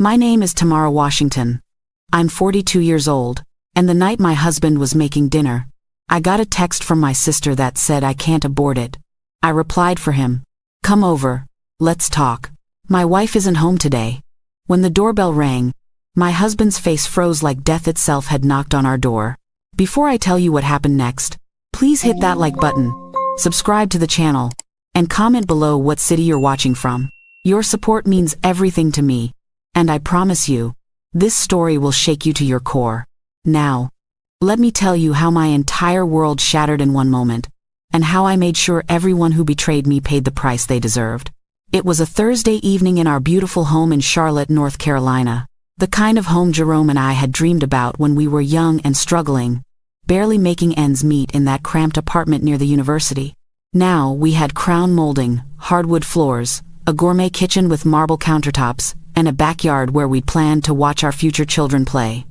My name is Tamara Washington. I'm 42 years old, and the night my husband was making dinner, I got a text from my sister that said I can't abort it. I replied for him, "Come over, let's talk. My wife isn't home today." When the doorbell rang, my husband's face froze like death itself had knocked on our door. Before I tell you what happened next, please hit that like button, subscribe to the channel, and comment below what city you're watching from. Your support means everything to me, and I promise you, this story will shake you to your core. Now, let me tell you how my entire world shattered in one moment, and how I made sure everyone who betrayed me paid the price they deserved. It was a Thursday evening in our beautiful home in Charlotte, North Carolina, the kind of home Jerome and I had dreamed about when we were young and struggling, barely making ends meet in that cramped apartment near the university. Now we had crown molding, hardwood floors, a gourmet kitchen with marble countertops, and a backyard where we'd planned to watch our future children play.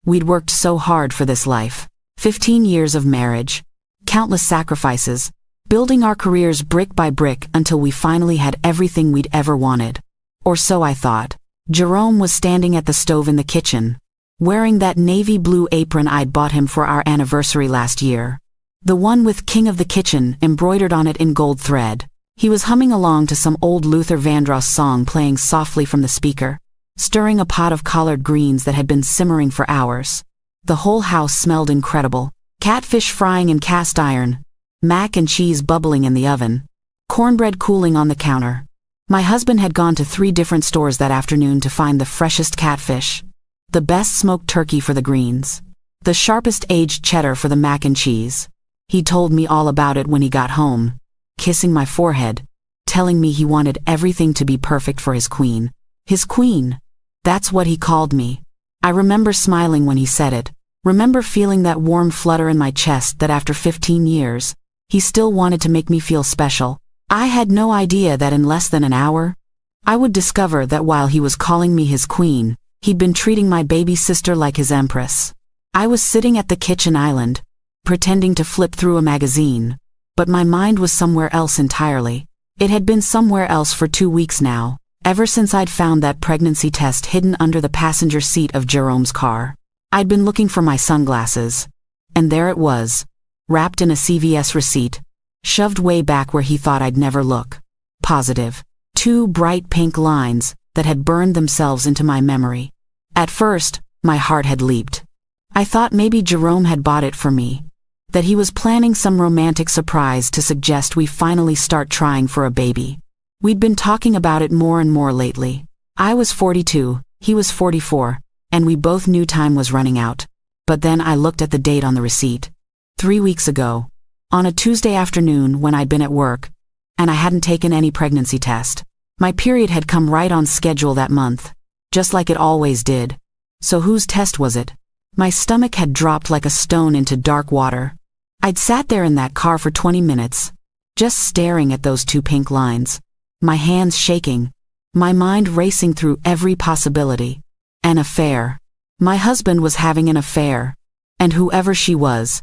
We'd worked so hard for this life. 15 years of marriage, countless sacrifices, building our careers brick by brick until we finally had everything we'd ever wanted. Or so I thought. Jerome was standing at the stove in the kitchen, wearing that navy blue apron I'd bought him for our anniversary last year. The one with King of the Kitchen embroidered on it in gold thread. He was humming along to some old Luther Vandross song playing softly from the speaker, stirring a pot of collard greens that had been simmering for hours. The whole house smelled incredible. Catfish frying in cast iron, mac and cheese bubbling in the oven, cornbread cooling on the counter. My husband had gone to 3 different stores that afternoon to find the freshest catfish, the best smoked turkey for the greens, the sharpest aged cheddar for the mac and cheese. He told me all about it when he got home, kissing my forehead, telling me he wanted everything to be perfect for his queen. His queen. That's what he called me. I remember smiling when he said it, remember feeling that warm flutter in my chest that after 15 years, he still wanted to make me feel special. I had no idea that in less than an hour, I would discover that while he was calling me his queen, he'd been treating my baby sister like his empress. I was sitting at the kitchen island, pretending to flip through a magazine, but my mind was somewhere else entirely. It had been somewhere else for 2 weeks now, ever since I'd found that pregnancy test hidden under the passenger seat of Jerome's car. I'd been looking for my sunglasses, and there it was, wrapped in a CVS receipt, shoved way back where he thought I'd never look. Positive. 2 bright pink lines that had burned themselves into my memory. At first, my heart had leaped. I thought maybe Jerome had bought it for me, that he was planning some romantic surprise to suggest we finally start trying for a baby. We'd been talking about it more and more lately. I was 42, he was 44, and we both knew time was running out. But then I looked at the date on the receipt. 3 weeks ago, on a Tuesday afternoon when I'd been at work, and I hadn't taken any pregnancy test. My period had come right on schedule that month, just like it always did. So whose test was it? My stomach had dropped like a stone into dark water. I'd sat there in that car for 20 minutes, just staring at those 2 pink lines, my hands shaking, my mind racing through every possibility. An affair. My husband was having an affair, and whoever she was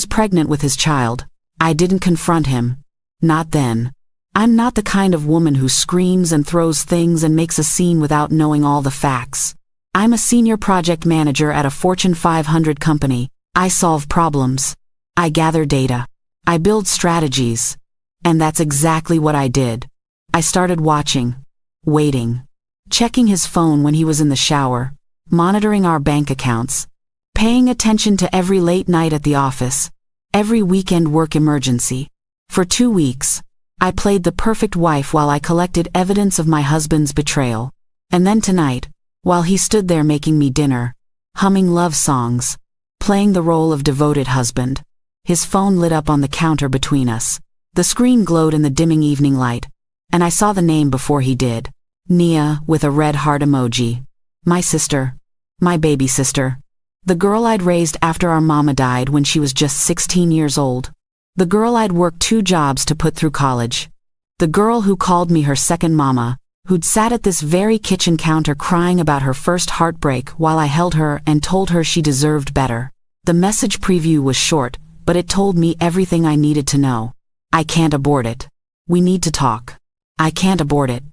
pregnant with his child. I didn't confront him. Not then. I'm not the kind of woman who screams and throws things and makes a scene without knowing all the facts. I'm a senior project manager at a Fortune 500 company. I solve problems. I gather data. I build strategies. And that's exactly what I did. I started watching, waiting, checking his phone when he was in the shower, monitoring our bank accounts, paying attention to every late night at the office, every weekend work emergency. For 2 weeks, I played the perfect wife while I collected evidence of my husband's betrayal. And then tonight, while he stood there making me dinner, humming love songs, playing the role of devoted husband, his phone lit up on the counter between us. The screen glowed in the dimming evening light, and I saw the name before he did. Nia, with a red heart emoji. My sister. My baby sister. The girl I'd raised after our mama died when she was just 16 years old. The girl I'd worked 2 jobs to put through college. The girl who called me her second mama, who'd sat at this very kitchen counter crying about her first heartbreak while I held her and told her she deserved better. The message preview was short, but it told me everything I needed to know. I can't abort it. We need to talk. I can't abort it.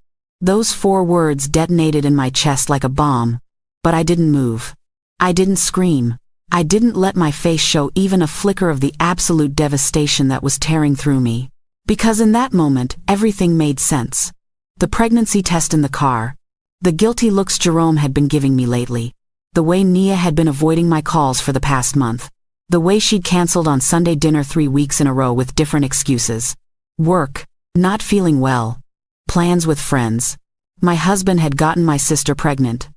Those 4 words detonated in my chest like a bomb, but I didn't move. I didn't scream. I didn't let my face show even a flicker of the absolute devastation that was tearing through me. Because in that moment, everything made sense. The pregnancy test in the car, the guilty looks Jerome had been giving me lately, the way Nia had been avoiding my calls for the past month, the way she'd canceled on Sunday dinner 3 weeks in a row with different excuses. Work, not feeling well, plans with friends. My husband had gotten my sister pregnant,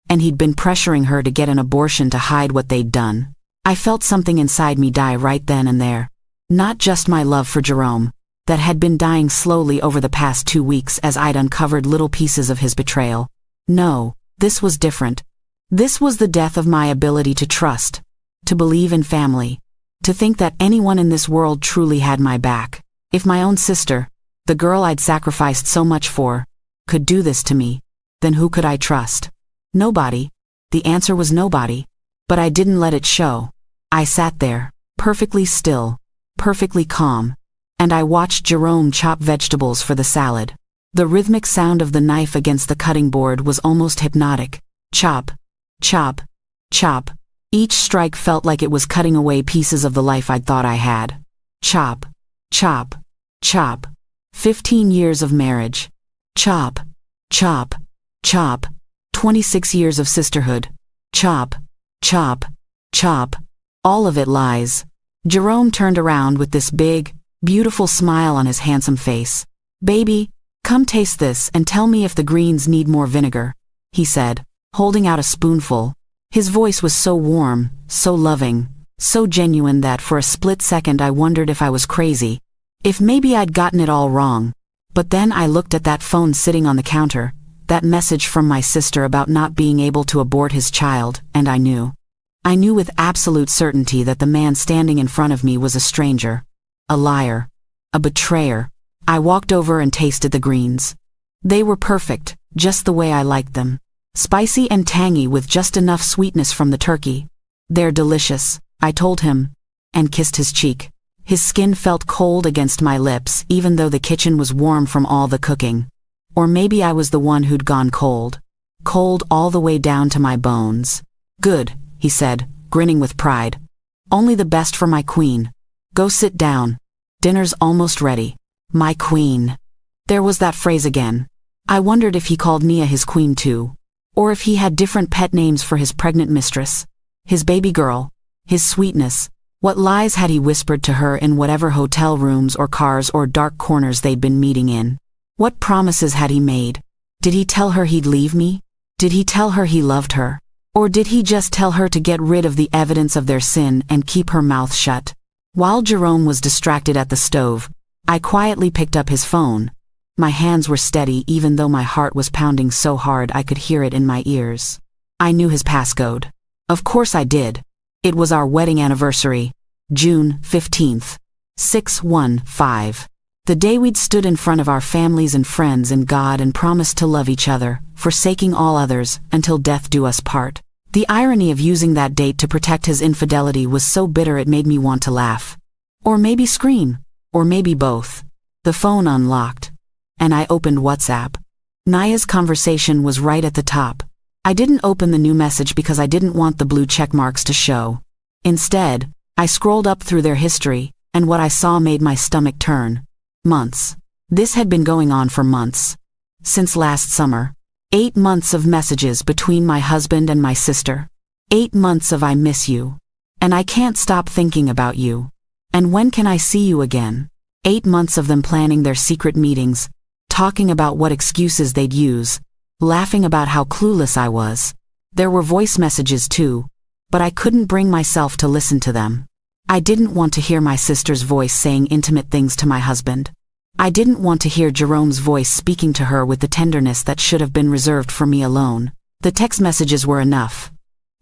and he'd been pressuring her to get an abortion to hide what they'd done. I felt something inside me die right then and there. Not just my love for Jerome, that had been dying slowly over the past 2 weeks as I'd uncovered little pieces of his betrayal. No, this was different. This was the death of my ability to trust, to believe in family, to think that anyone in this world truly had my back. If my own sister, the girl I'd sacrificed so much for, could do this to me, then who could I trust? Nobody. The answer was nobody. But I didn't let it show. I sat there, perfectly still, perfectly calm, and I watched Jerome chop vegetables for the salad. The rhythmic sound of the knife against the cutting board was almost hypnotic. Chop, chop, chop. Each strike felt like it was cutting away pieces of the life I'd thought I had. Chop, chop, chop. 15 years of marriage. Chop, chop, chop. 26 years of sisterhood. Chop, chop, chop. All of it lies. Jerome turned around with this big, beautiful smile on his handsome face. "Baby, come taste this and tell me if the greens need more vinegar," he said, holding out a spoonful. His voice was so warm, so loving, so genuine that for a split second I wondered if I was crazy, if maybe I'd gotten it all wrong. But then I looked at that phone sitting on the counter, that message from my sister about not being able to abort his child, and I knew. I knew with absolute certainty that the man standing in front of me was a stranger, a liar, a betrayer. I walked over and tasted the greens. They were perfect, just the way I liked them. Spicy and tangy with just enough sweetness from the turkey. "They're delicious," I told him, and kissed his cheek. His skin felt cold against my lips even though the kitchen was warm from all the cooking. Or maybe I was the one who'd gone cold. Cold all the way down to my bones. "Good," he said, grinning with pride. "Only the best for my queen. Go sit down. Dinner's almost ready." My queen. There was that phrase again. I wondered if he called Nia his queen too. Or if he had different pet names for his pregnant mistress. His baby girl. His sweetness. What lies had he whispered to her in whatever hotel rooms or cars or dark corners they'd been meeting in? What promises had he made? Did he tell her he'd leave me? Did he tell her he loved her? Or did he just tell her to get rid of the evidence of their sin and keep her mouth shut? While Jerome was distracted at the stove, I quietly picked up his phone. My hands were steady even though my heart was pounding so hard I could hear it in my ears. I knew his passcode. Of course I did. It was our wedding anniversary, June 15th, 615. The day we'd stood in front of our families and friends and God and promised to love each other, forsaking all others, until death do us part. The irony of using that date to protect his infidelity was so bitter it made me want to laugh. Or maybe scream. Or maybe both. The phone unlocked, and I opened WhatsApp. Nia's conversation was right at the top. I didn't open the new message because I didn't want the blue check marks to show. Instead, I scrolled up through their history, and what I saw made my stomach turn. Months. This had been going on for months. Since last summer. 8 months of messages between my husband and my sister. 8 months of "I miss you." And "I can't stop thinking about you." And "When can I see you again?" 8 months of them planning their secret meetings, talking about what excuses they'd use, laughing about how clueless I was. There were voice messages too, but I couldn't bring myself to listen to them. I didn't want to hear my sister's voice saying intimate things to my husband. I didn't want to hear Jerome's voice speaking to her with the tenderness that should have been reserved for me alone. The text messages were enough.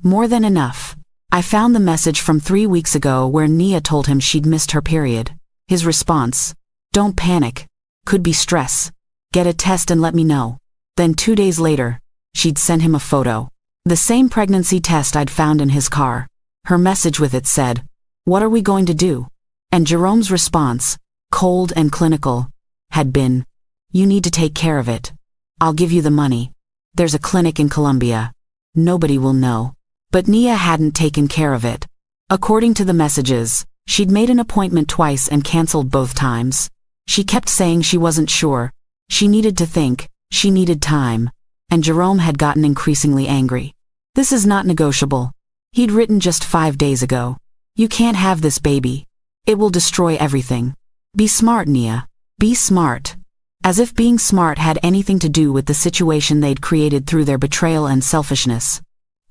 More than enough. I found the message from 3 weeks ago where Nia told him she'd missed her period. His response: "Don't panic. Could be stress. Get a test and let me know." Then 2 days later, she'd sent him a photo. The same pregnancy test I'd found in his car. Her message with it said, "What are we going to do?" And Jerome's response, cold and clinical, had been, "You need to take care of it." I'll give you the money. There's a clinic in Colombia. Nobody will know. But Nia hadn't taken care of it. According to the messages, she'd made an appointment twice and canceled both times. She kept saying she wasn't sure. She needed to think. She needed time. And Jerome had gotten increasingly angry. This is not negotiable. He'd written just 5 days ago. You can't have this baby. It will destroy everything. Be smart, Nia. Be smart. As if being smart had anything to do with the situation they'd created through their betrayal and selfishness.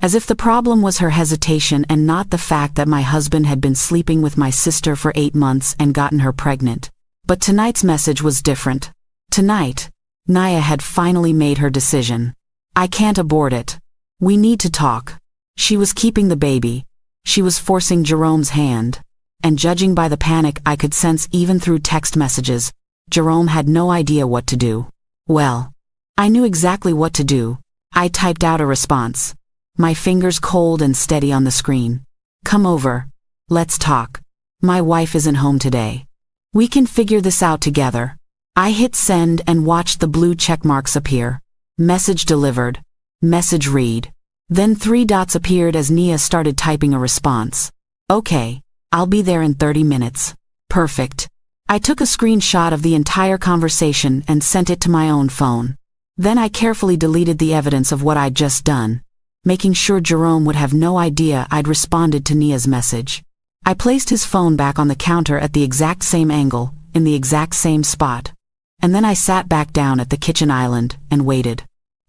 As if the problem was her hesitation and not the fact that my husband had been sleeping with my sister for 8 months and gotten her pregnant. But tonight's message was different. Tonight, Nia had finally made her decision. I can't abort it. We need to talk. She was keeping the baby. She was forcing Jerome's hand. And judging by the panic I could sense even through text messages, Jerome had no idea what to do. Well, I knew exactly what to do. I typed out a response. My fingers cold and steady on the screen. Come over. Let's talk. My wife isn't home today. We can figure this out together. I hit send and watched the blue check marks appear. Message delivered. Message read. Then 3 dots appeared as Nia started typing a response. Okay, I'll be there in 30 minutes. Perfect. I took a screenshot of the entire conversation and sent it to my own phone. Then I carefully deleted the evidence of what I'd just done, making sure Jerome would have no idea I'd responded to Nia's message. I placed his phone back on the counter at the exact same angle, in the exact same spot. And then I sat back down at the kitchen island and waited.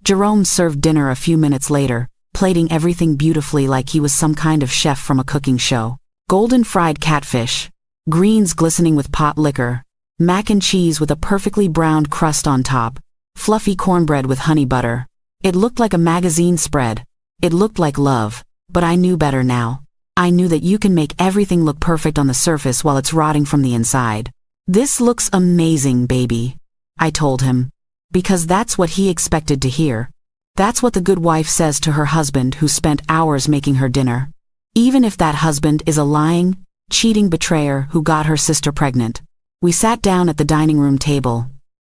Jerome served dinner a few minutes later, plating everything beautifully like he was some kind of chef from a cooking show. Golden fried catfish, greens glistening with pot liquor, mac and cheese with a perfectly browned crust on top, fluffy cornbread with honey butter. It looked like a magazine spread. It looked like love, but I knew better now. I knew that you can make everything look perfect on the surface while it's rotting from the inside. This looks amazing, baby, I told him, because that's what he expected to hear. That's what the good wife says to her husband who spent hours making her dinner. Even if that husband is a lying, cheating betrayer who got her sister pregnant. We sat down at the dining room table.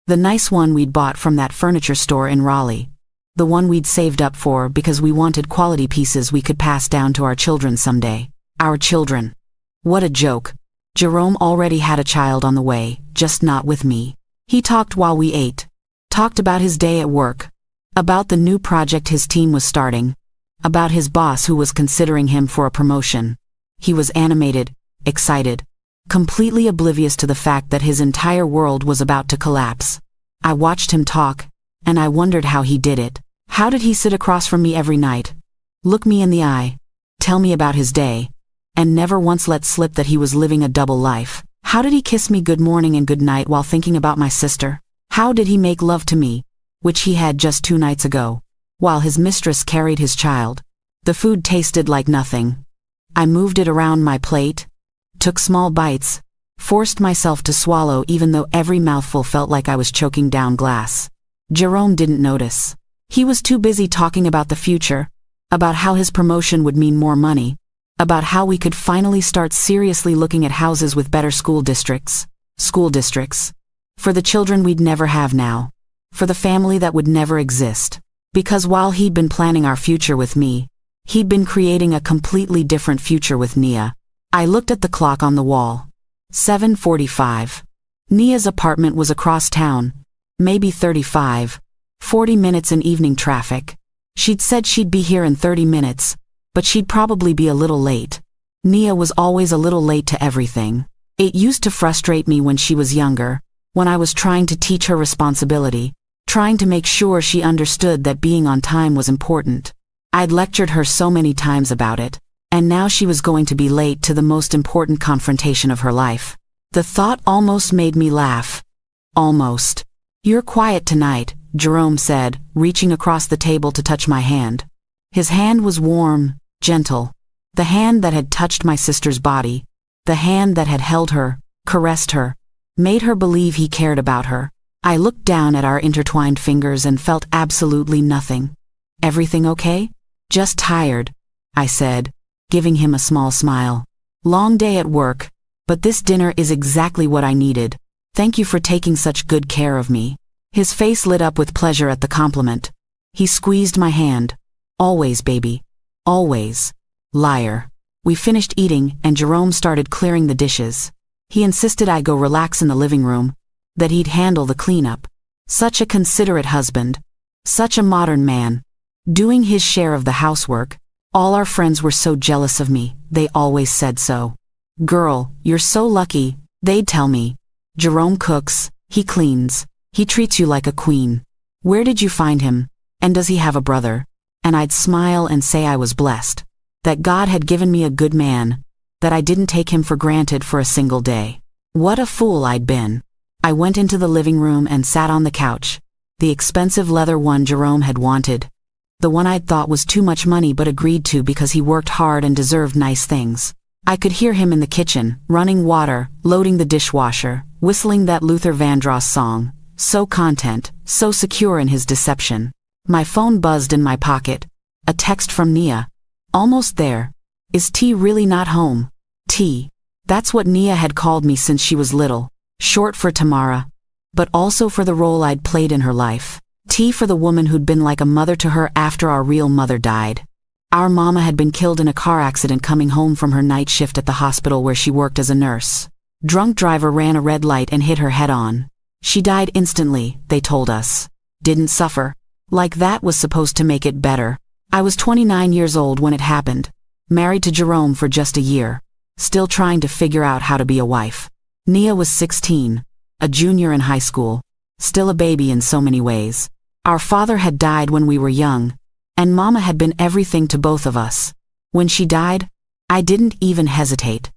The nice one we'd bought from that furniture store in Raleigh. The one we'd saved up for because we wanted quality pieces we could pass down to our children someday. Our children. What a joke. Jerome already had a child on the way, just not with me. He talked while we ate. Talked about his day at work. About the new project his team was starting. About his boss who was considering him for a promotion. He was animated, excited, completely oblivious to the fact that his entire world was about to collapse. I watched him talk, and I wondered how he did it. How did he sit across from me every night, look me in the eye, tell me about his day, and never once let slip that he was living a double life? How did he kiss me good morning and good night while thinking about my sister? How did he make love to me, which he had just 2 nights ago, while his mistress carried his child? The food tasted like nothing. I moved it around my plate, took small bites, forced myself to swallow even though every mouthful felt like I was choking down glass. Jerome didn't notice. He was too busy talking about the future, about how his promotion would mean more money, about how we could finally start seriously looking at houses with better school districts. For the children we'd never have now. For the family that would never exist. Because while he'd been planning our future with me, he'd been creating a completely different future with Nia. I looked at the clock on the wall. 7:45. Nia's apartment was across town. Maybe 40 minutes in evening traffic. She'd said she'd be here in 30 minutes, but she'd probably be a little late. Nia was always a little late to everything. It used to frustrate me when she was younger, when I was trying to teach her responsibility, trying to make sure she understood that being on time was important. I'd lectured her so many times about it, and now she was going to be late to the most important confrontation of her life. The thought almost made me laugh. Almost. You're quiet tonight, Jerome said, reaching across the table to touch my hand. His hand was warm, gentle. The hand that had touched my sister's body. The hand that had held her, caressed her, made her believe he cared about her. I looked down at our intertwined fingers and felt absolutely nothing. Everything okay? Just tired, I said, giving him a small smile. Long day at work, but this dinner is exactly what I needed. Thank you for taking such good care of me. His face lit up with pleasure at the compliment. He squeezed my hand. Always, baby. Always. Liar. We finished eating and Jerome started clearing the dishes. He insisted I go relax in the living room, that he'd handle the cleanup. Such a considerate husband. Such a modern man. Doing his share of the housework. All our friends were so jealous of me, they always said so. Girl, you're so lucky, they'd tell me. Jerome cooks, he cleans, he treats you like a queen. Where did you find him? And does he have a brother? And I'd smile and say I was blessed. That God had given me a good man. That I didn't take him for granted for a single day. What a fool I'd been. I went into the living room and sat on the couch. The expensive leather one Jerome had wanted. The one I'd thought was too much money but agreed to because he worked hard and deserved nice things. I could hear him in the kitchen, running water, loading the dishwasher, whistling that Luther Vandross song. So content, so secure in his deception. My phone buzzed in my pocket. A text from Nia. Almost there. Is T really not home? T. That's what Nia had called me since she was little. Short for Tamara. But also for the role I'd played in her life. T for the woman who'd been like a mother to her after our real mother died. Our mama had been killed in a car accident coming home from her night shift at the hospital where she worked as a nurse. Drunk driver ran a red light and hit her head on. She died instantly, they told us. Didn't suffer. Like that was supposed to make it better. I was 29 years old when it happened. Married to Jerome for just a year. Still trying to figure out how to be a wife. Nia was 16. A junior in high school. Still a baby in so many ways. Our father had died when we were young, and Mama had been everything to both of us. When she died, I didn't even hesitate.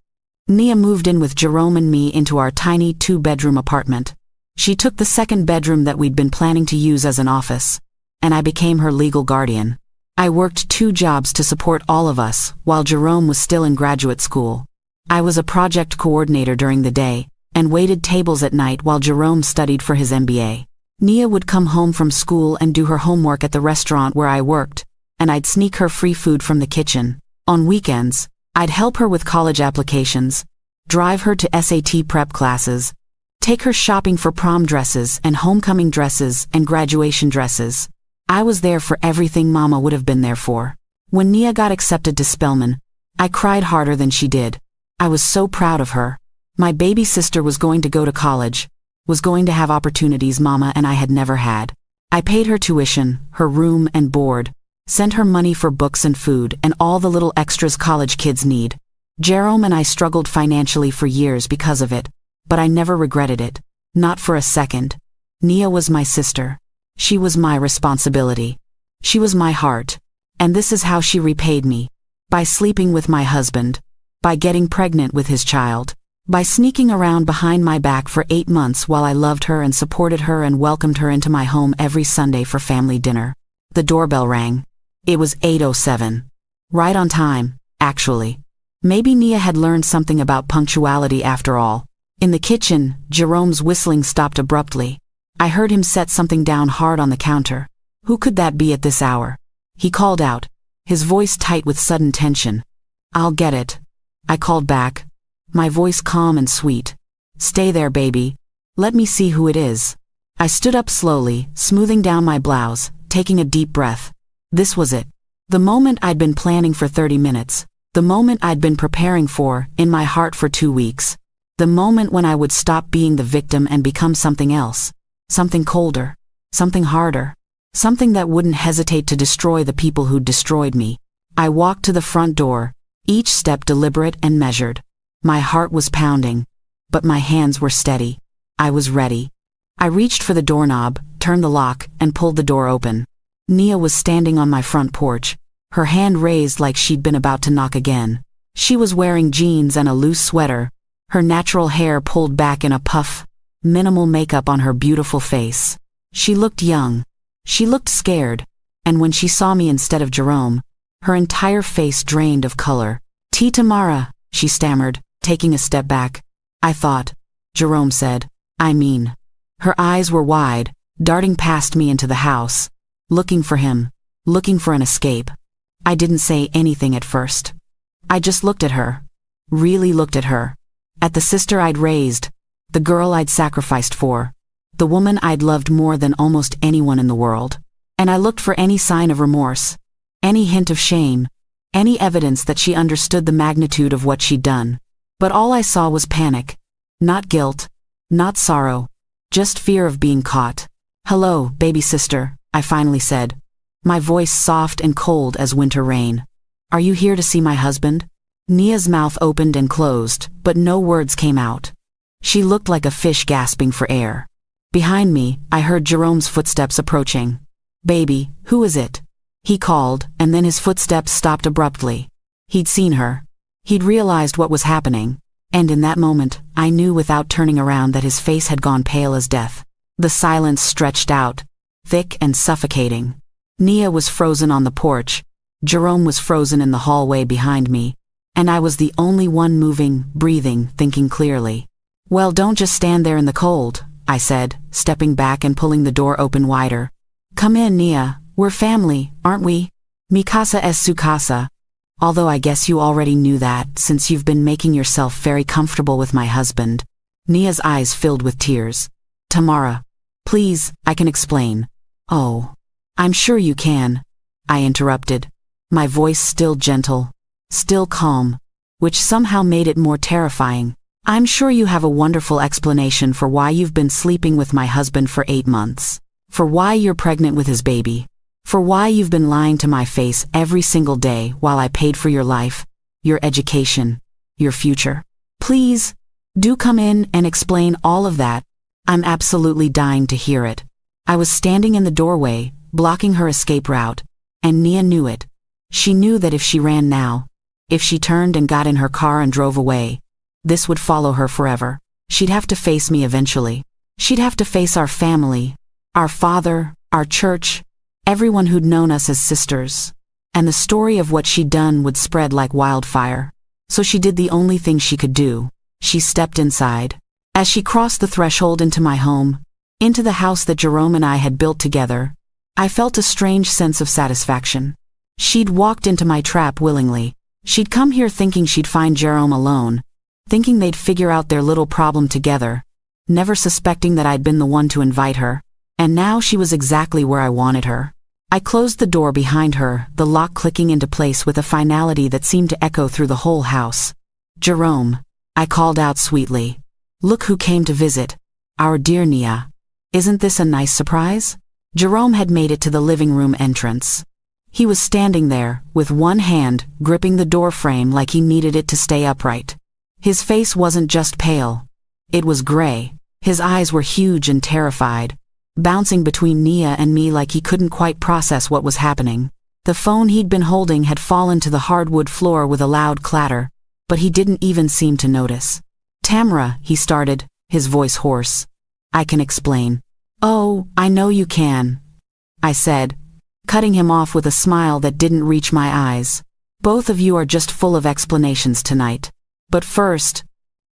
Nia moved in with Jerome and me into our tiny 2-bedroom apartment. She took the second bedroom that we'd been planning to use as an office, and I became her legal guardian. I worked 2 jobs to support all of us while Jerome was still in graduate school. I was a project coordinator during the day, and waited tables at night while Jerome studied for his MBA. Nia would come home from school and do her homework at the restaurant where I worked, and I'd sneak her free food from the kitchen. On weekends, I'd help her with college applications, drive her to SAT prep classes, take her shopping for prom dresses and homecoming dresses and graduation dresses. I was there for everything Mama would have been there for. When Nia got accepted to Spelman, I cried harder than she did. I was so proud of her. My baby sister was going to go to college, was going to have opportunities Mama and I had never had. I paid her tuition, her room and board, sent her money for books and food and all the little extras college kids need. Jerome and I struggled financially for years because of it, but I never regretted it. Not for a second. Nia was my sister. She was my responsibility. She was my heart. And this is how she repaid me. By sleeping with my husband. By getting pregnant with his child. By sneaking around behind my back for 8 months while I loved her and supported her and welcomed her into my home every Sunday for family dinner. The doorbell rang. It was 8:07. Right on time, actually. Maybe Nia had learned something about punctuality after all. In the kitchen, Jerome's whistling stopped abruptly. I heard him set something down hard on the counter. Who could that be at this hour? He called out, his voice tight with sudden tension. I'll get it. I called back, my voice calm and sweet. Stay there, baby. Let me see who it is. I stood up slowly, smoothing down my blouse, taking a deep breath. This was it. The moment I'd been planning for 30 minutes. The moment I'd been preparing for, in my heart for 2 weeks. The moment when I would stop being the victim and become something else. Something colder. Something harder. Something that wouldn't hesitate to destroy the people who'd destroyed me. I walked to the front door, each step deliberate and measured. My heart was pounding, but my hands were steady. I was ready. I reached for the doorknob, turned the lock, and pulled the door open. Nia was standing on my front porch, her hand raised like she'd been about to knock again. She was wearing jeans and a loose sweater, her natural hair pulled back in a puff, minimal makeup on her beautiful face. She looked young. She looked scared, and when she saw me instead of Jerome, her entire face drained of color. T. Tamara, she stammered, taking a step back. I thought. Jerome said. I mean. Her eyes were wide, darting past me into the house, looking for him, looking for an escape. I didn't say anything at first. I just looked at her. Really looked at her. At the sister I'd raised, the girl I'd sacrificed for. the woman I'd loved more than almost anyone in the world. And I looked for any sign of remorse, any hint of shame, any evidence that she understood the magnitude of what she'd done. But all I saw was panic. Not guilt, not sorrow, just fear of being caught. "Hello, baby sister," I finally said, my voice soft and cold as winter rain. "Are you here to see my husband?" Nia's mouth opened and closed, but no words came out. She looked like a fish gasping for air. Behind me, I heard Jerome's footsteps approaching. "Baby, who is it?" he called, and then his footsteps stopped abruptly. He'd seen her. He'd realized what was happening, and in that moment, I knew without turning around that his face had gone pale as death. The silence stretched out, thick and suffocating. Nia was frozen on the porch, Jerome was frozen in the hallway behind me, and I was the only one moving, breathing, thinking clearly. "Well, don't just stand there in the cold," I said, stepping back and pulling the door open wider. "Come in, Nia. We're family, aren't we? Mi casa es su casa. Although I guess you already knew that, since you've been making yourself very comfortable with my husband." Nia's eyes filled with tears. "Tamara, please, I can explain." "Oh, I'm sure you can," I interrupted, my voice still gentle, still calm, which somehow made it more terrifying. "I'm sure you have a wonderful explanation for why you've been sleeping with my husband for 8 months, for why you're pregnant with his baby, for why you've been lying to my face every single day while I paid for your life, your education, your future. Please, do come in and explain all of that. I'm absolutely dying to hear it." I was standing in the doorway, blocking her escape route, and Nia knew it. She knew that if she ran now, if she turned and got in her car and drove away, this would follow her forever. She'd have to face me eventually. She'd have to face our family, our father, our church, everyone who'd known us as sisters. And the story of what she'd done would spread like wildfire. So she did the only thing she could do. She stepped inside. As she crossed the threshold into my home, into the house that Jerome and I had built together, I felt a strange sense of satisfaction. She'd walked into my trap willingly. She'd come here thinking she'd find Jerome alone, thinking they'd figure out their little problem together, never suspecting that I'd been the one to invite her. And now she was exactly where I wanted her. I closed the door behind her, the lock clicking into place with a finality that seemed to echo through the whole house. "Jerome," I called out sweetly. "Look who came to visit. Our dear Nia. Isn't this a nice surprise?" Jerome had made it to the living room entrance. He was standing there, with one hand gripping the door frame like he needed it to stay upright. His face wasn't just pale. It was gray. His eyes were huge and terrified, bouncing between Nia and me like he couldn't quite process what was happening. The phone he'd been holding had fallen to the hardwood floor with a loud clatter, but he didn't even seem to notice. "Tamara," he started, his voice hoarse. "I can explain." "Oh, I know you can," I said, cutting him off with a smile that didn't reach my eyes. "Both of you are just full of explanations tonight. But first,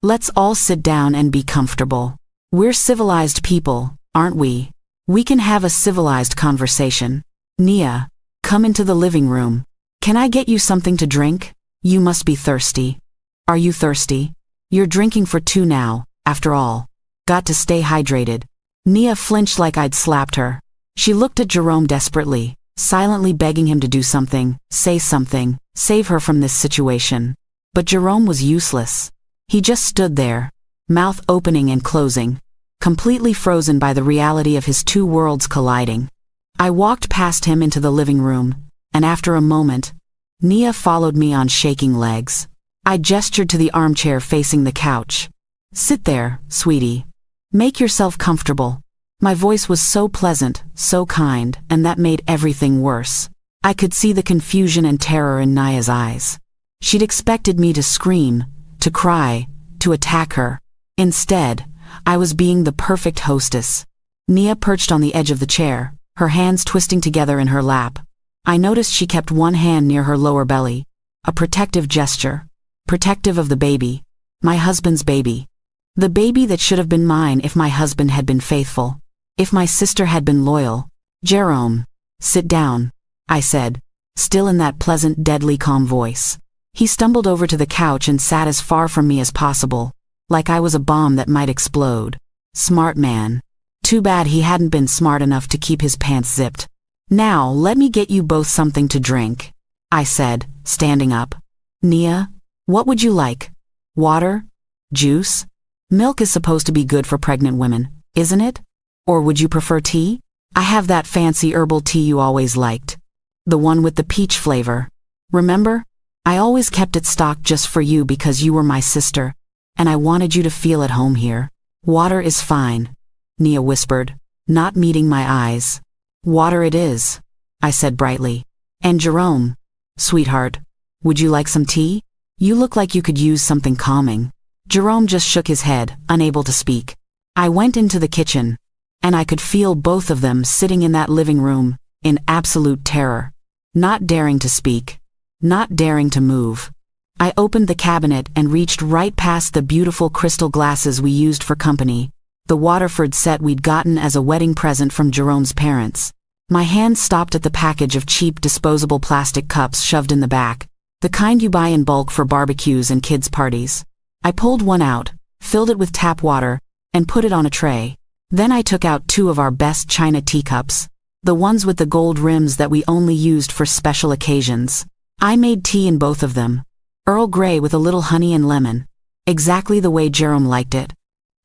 let's all sit down and be comfortable. We're civilized people, aren't we? We can have a civilized conversation. Nia, come into the living room. Can I get you something to drink? You must be thirsty. Are you thirsty? You're drinking for 2 now, after all. Got to stay hydrated." Nia flinched like I'd slapped her. She looked at Jerome desperately, silently begging him to do something, say something, save her from this situation. But Jerome was useless. He just stood there, mouth opening and closing, completely frozen by the reality of his 2 worlds colliding. I walked past him into the living room, and after a moment, Nia followed me on shaking legs. I gestured to the armchair facing the couch. "Sit there, sweetie. Make yourself comfortable." My voice was so pleasant, so kind, and that made everything worse. I could see the confusion and terror in Nia's eyes. She'd expected me to scream, to cry, to attack her. Instead, I was being the perfect hostess. Nia perched on the edge of the chair, her hands twisting together in her lap. I noticed she kept one hand near her lower belly, a protective gesture, protective of the baby, my husband's baby. The baby that should have been mine if my husband had been faithful, if my sister had been loyal. "Jerome, sit down," I said, still in that pleasant, deadly calm voice. He stumbled over to the couch and sat as far from me as possible, like I was a bomb that might explode. "Smart man. Too bad he hadn't been smart enough to keep his pants zipped. Now, let me get you both something to drink, I said, standing up. Nia, what would you like? Water? Juice? Milk is supposed to be good for pregnant women, isn't it? Or would you prefer tea? I have that fancy herbal tea you always liked. The one with the peach flavor. Remember? I always kept it stocked just for you because you were my sister, and I wanted you to feel at home here. Water is fine, Nia whispered, not meeting my eyes. Water it is, I said brightly. And Jerome, sweetheart, would you like some tea? You look like you could use something calming. Jerome just shook his head, unable to speak. I went into the kitchen, and I could feel both of them sitting in that living room, in absolute terror, not daring to speak, not daring to move. I opened the cabinet and reached right past the beautiful crystal glasses we used for company, the Waterford set we'd gotten as a wedding present from Jerome's parents. My hand stopped at the package of cheap disposable plastic cups shoved in the back, the kind you buy in bulk for barbecues and kids' parties. I pulled one out, filled it with tap water, and put it on a tray. Then I took out 2 of our best china teacups, the ones with the gold rims that we only used for special occasions. I made tea in both of them, Earl Grey with a little honey and lemon, exactly the way Jerome liked it.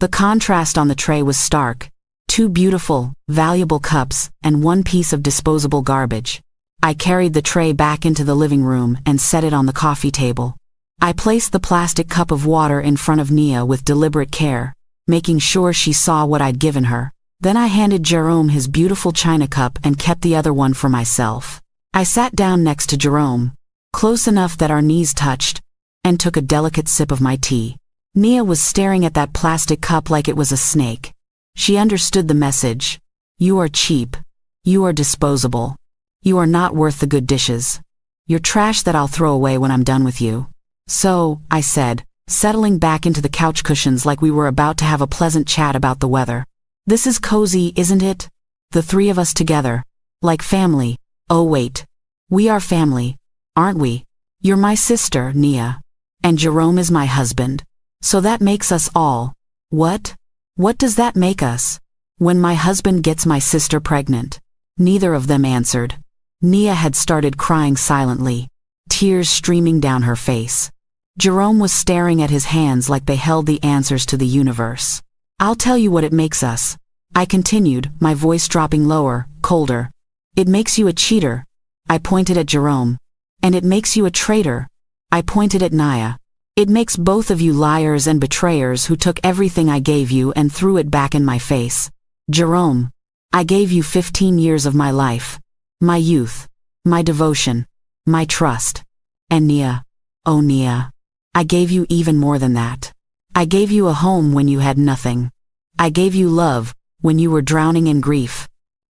The contrast on the tray was stark. 2 beautiful, valuable cups and 1 piece of disposable garbage. I carried the tray back into the living room and set it on the coffee table. I placed the plastic cup of water in front of Nia with deliberate care, making sure she saw what I'd given her. Then I handed Jerome his beautiful china cup and kept the other one for myself. I sat down next to Jerome, close enough that our knees touched, and took a delicate sip of my tea. Nia was staring at that plastic cup like it was a snake. She understood the message. You are cheap. You are disposable. You are not worth the good dishes. You're trash that I'll throw away when I'm done with you. So, I said, settling back into the couch cushions like we were about to have a pleasant chat about the weather. This is cozy, isn't it? The 3 of us together. Like family. Oh wait. We are family, aren't we? You're my sister, Nia. And Jerome is my husband. So that makes us all. What? What does that make us? When my husband gets my sister pregnant. Neither of them answered. Nia had started crying silently, tears streaming down her face. Jerome was staring at his hands like they held the answers to the universe. I'll tell you what it makes us, I continued, my voice dropping lower, colder. It makes you a cheater. I pointed at Jerome. And it makes you a traitor. I pointed at Nia. It makes both of you liars and betrayers who took everything I gave you and threw it back in my face. Jerome, I gave you 15 years of my life, my youth, my devotion, my trust. And Nia, oh Nia, I gave you even more than that. I gave you a home when you had nothing. I gave you love when you were drowning in grief.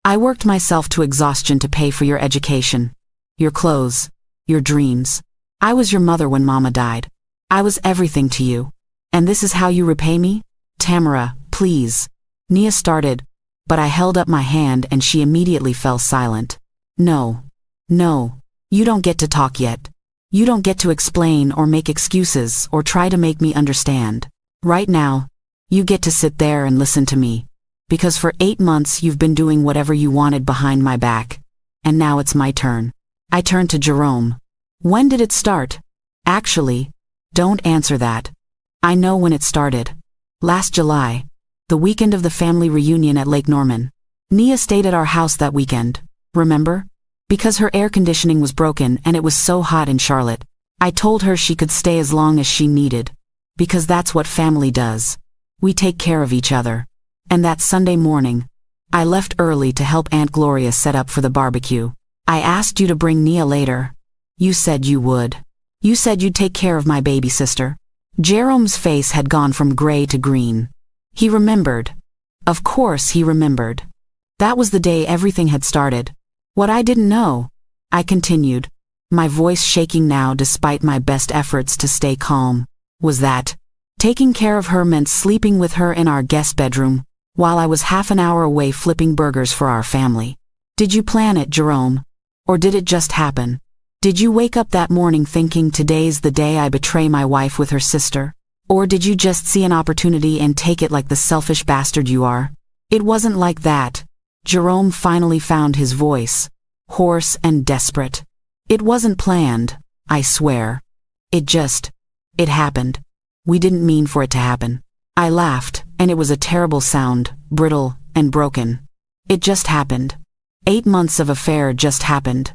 I worked myself to exhaustion to pay for your education, your clothes, your dreams. I was your mother when Mama died. I was everything to you. And this is how you repay me? Tamara, please. Nia started, but I held up my hand and she immediately fell silent. No. No. You don't get to talk yet. You don't get to explain or make excuses or try to make me understand. Right now, you get to sit there and listen to me. Because for 8 months you've been doing whatever you wanted behind my back. And now it's my turn. I turned to Jerome. When did it start? Actually, don't answer that. I know when it started. Last July, the weekend of the family reunion at Lake Norman. Nia stayed at our house that weekend, remember? Because her air conditioning was broken and it was so hot in Charlotte. I told her she could stay as long as she needed. Because that's what family does. We take care of each other. And that Sunday morning, I left early to help Aunt Gloria set up for the barbecue. I asked you to bring Nia later. You said you would. You said you'd take care of my baby sister. Jerome's face had gone from gray to green. He remembered. Of course he remembered. That was the day everything had started. What I didn't know, I continued, my voice shaking now despite my best efforts to stay calm, was that taking care of her meant sleeping with her in our guest bedroom, while I was half an hour away flipping burgers for our family. Did you plan it, Jerome? Or did it just happen? Did you wake up that morning thinking today's the day I betray my wife with her sister? Or did you just see an opportunity and take it like the selfish bastard you are? It wasn't like that. Jerome finally found his voice, hoarse and desperate. It wasn't planned, I swear. It happened. We didn't mean for it to happen. I laughed, and it was a terrible sound, brittle and broken. It just happened. 8 months of affair just happened.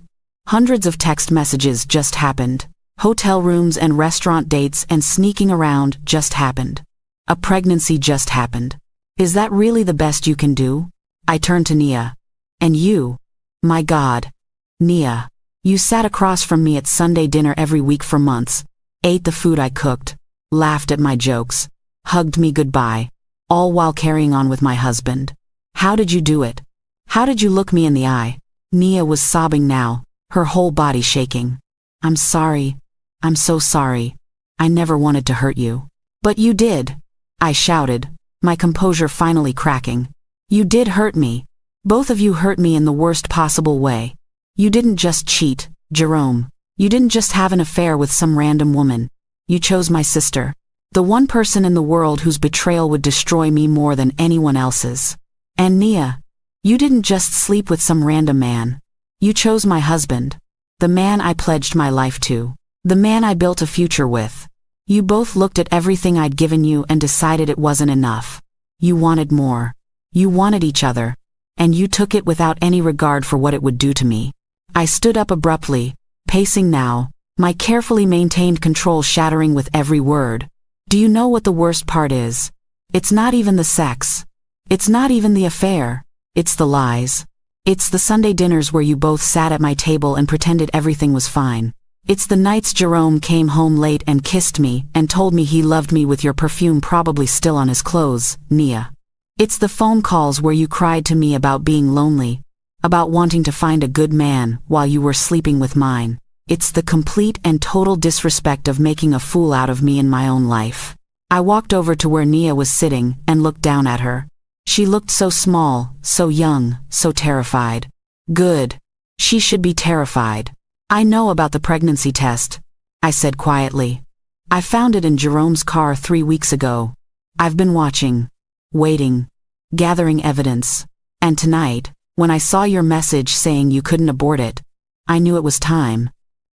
Hundreds of text messages just happened. Hotel rooms and restaurant dates and sneaking around just happened. A pregnancy just happened. Is that really the best you can do? I turned to Nia. And you? My God. Nia. You sat across from me at Sunday dinner every week for months, ate the food I cooked, laughed at my jokes, hugged me goodbye, all while carrying on with my husband. How did you do it? How did you look me in the eye? Nia was sobbing now, her whole body shaking. I'm sorry. I'm so sorry. I never wanted to hurt you. But you did. I shouted, my composure finally cracking. You did hurt me. Both of you hurt me in the worst possible way. You didn't just cheat, Jerome. You didn't just have an affair with some random woman. You chose my sister. The one person in the world whose betrayal would destroy me more than anyone else's. And Nia, you didn't just sleep with some random man. You chose my husband. The man I pledged my life to. The man I built a future with. You both looked at everything I'd given you and decided it wasn't enough. You wanted more. You wanted each other. And you took it without any regard for what it would do to me. I stood up abruptly, pacing now, my carefully maintained control shattering with every word. Do you know what the worst part is? It's not even the sex. It's not even the affair. It's the lies. It's the Sunday dinners where you both sat at my table and pretended everything was fine. It's the nights Jerome came home late and kissed me and told me he loved me with your perfume probably still on his clothes, Nia. It's the phone calls where you cried to me about being lonely, about wanting to find a good man while you were sleeping with mine. It's the complete and total disrespect of making a fool out of me in my own life. I walked over to where Nia was sitting and looked down at her. She looked so small, so young, so terrified. Good. She should be terrified. I know about the pregnancy test, I said quietly. I found it in Jerome's car 3 weeks ago. I've been watching, waiting, gathering evidence, and tonight, when I saw your message saying you couldn't abort it, I knew it was time.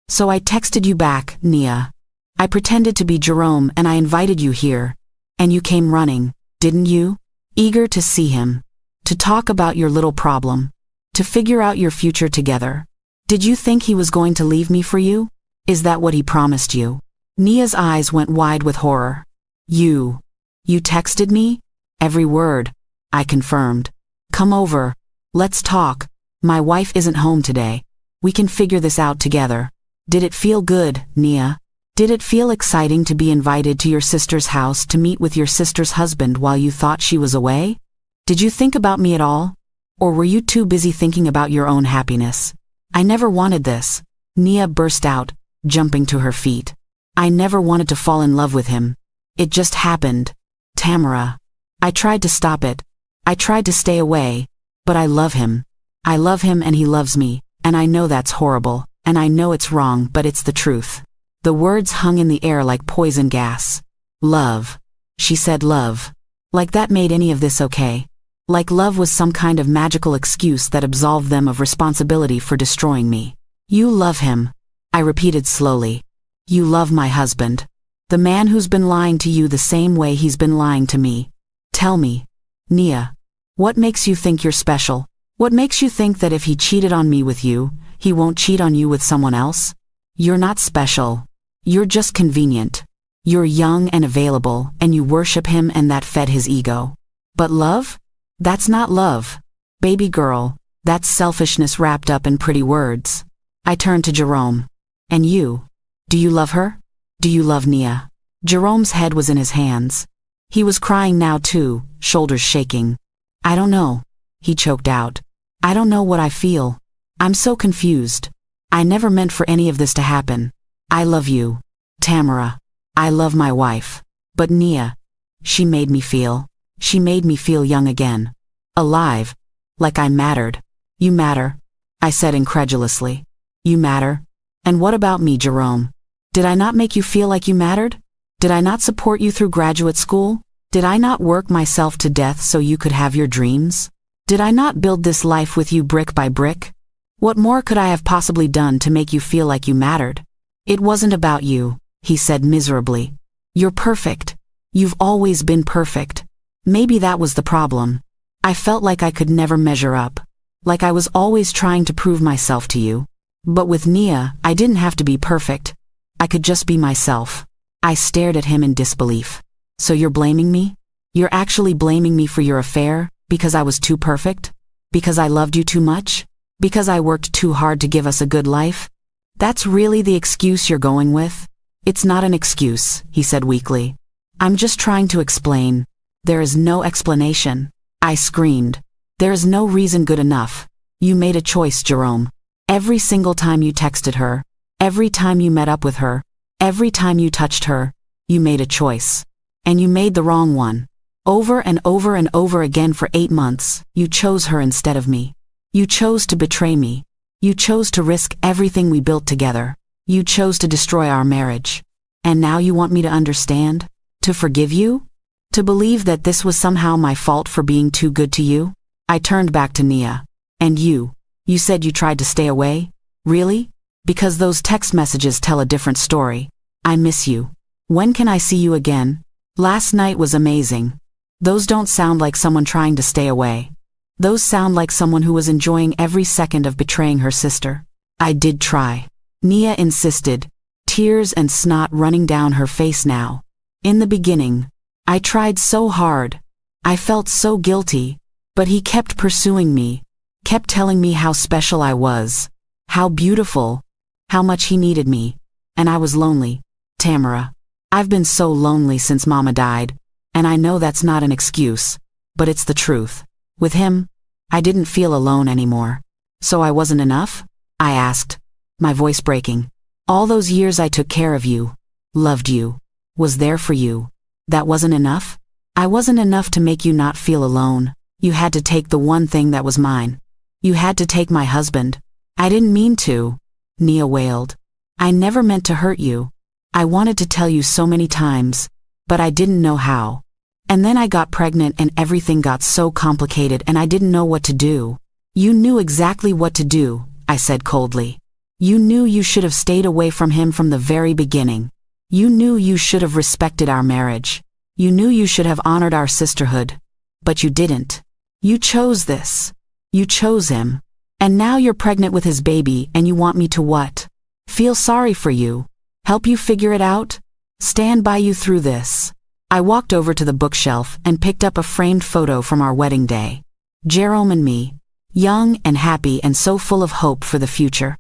So I texted you back, Nia. I pretended to be Jerome and I invited you here. And you came running, didn't you? Eager to see him. To talk about your little problem. To figure out your future together. Did you think he was going to leave me for you? Is that what he promised you? Nia's eyes went wide with horror. You texted me? Every word, I confirmed. Come over. Let's talk. My wife isn't home today. We can figure this out together. Did it feel good, Nia? Did it feel exciting to be invited to your sister's house to meet with your sister's husband while you thought she was away? Did you think about me at all? Or were you too busy thinking about your own happiness? I never wanted this. Nia burst out, jumping to her feet. I never wanted to fall in love with him. It just happened. Tamara. I tried to stop it. I tried to stay away. But I love him. I love him and he loves me, and I know that's horrible, and I know it's wrong, but it's the truth. The words hung in the air like poison gas. Love. She said love. Like that made any of this okay. Like love was some kind of magical excuse that absolved them of responsibility for destroying me. You love him. I repeated slowly. You love my husband. The man who's been lying to you the same way he's been lying to me. Tell me, Nia. What makes you think you're special? What makes you think that if he cheated on me with you, he won't cheat on you with someone else? You're not special. You're just convenient. You're young and available, and you worship him and that fed his ego. But love? That's not love. Baby girl, that's selfishness wrapped up in pretty words. I turned to Jerome. And you? Do you love her? Do you love Nia? Jerome's head was in his hands. He was crying now too, shoulders shaking. I don't know, he choked out. I don't know what I feel. I'm so confused. I never meant for any of this to happen. I love you, Tamara. I love my wife. But Nia, she made me feel young again. Alive. Like I mattered. You matter, I said incredulously. You matter? And what about me, Jerome? Did I not make you feel like you mattered? Did I not support you through graduate school? Did I not work myself to death so you could have your dreams? Did I not build this life with you brick by brick? What more could I have possibly done to make you feel like you mattered? It wasn't about you, he said miserably. You're perfect. You've always been perfect. Maybe that was the problem. I felt like I could never measure up. Like I was always trying to prove myself to you. But with Nia, I didn't have to be perfect. I could just be myself. I stared at him in disbelief. So you're blaming me? You're actually blaming me for your affair, because I was too perfect? Because I loved you too much? Because I worked too hard to give us a good life? That's really the excuse you're going with? It's not an excuse, he said weakly. I'm just trying to explain. There is no explanation. I screamed. There is no reason good enough. You made a choice, Jerome. Every single time you texted her, every time you met up with her, every time you touched her, you made a choice. And you made the wrong one. Over and over and over again for 8 months, you chose her instead of me. You chose to betray me. You chose to risk everything we built together. You chose to destroy our marriage. And now you want me to understand? To forgive you? To believe that this was somehow my fault for being too good to you? I turned back to Nia. And you said you tried to stay away? Really? Because those text messages tell a different story. I miss you. When can I see you again? Last night was amazing. Those don't sound like someone trying to stay away. Those sound like someone who was enjoying every second of betraying her sister. I did try. Nia insisted, tears and snot running down her face now. In the beginning, I tried so hard. I felt so guilty, but he kept pursuing me, kept telling me how special I was, how beautiful, how much he needed me, and I was lonely. Tamara, I've been so lonely since Mama died, and I know that's not an excuse, but it's the truth. With him, I didn't feel alone anymore. So I wasn't enough? I asked, my voice breaking. All those years I took care of you, loved you, was there for you. That wasn't enough? I wasn't enough to make you not feel alone. You had to take the one thing that was mine. You had to take my husband. I didn't mean to, Nia wailed. I never meant to hurt you. I wanted to tell you so many times, but I didn't know how. And then I got pregnant and everything got so complicated and I didn't know what to do. You knew exactly what to do, I said coldly. You knew you should have stayed away from him from the very beginning. You knew you should have respected our marriage. You knew you should have honored our sisterhood. But you didn't. You chose this. You chose him. And now you're pregnant with his baby and you want me to what? Feel sorry for you? Help you figure it out? Stand by you through this? I walked over to the bookshelf and picked up a framed photo from our wedding day. Jerome and me, young and happy and so full of hope for the future.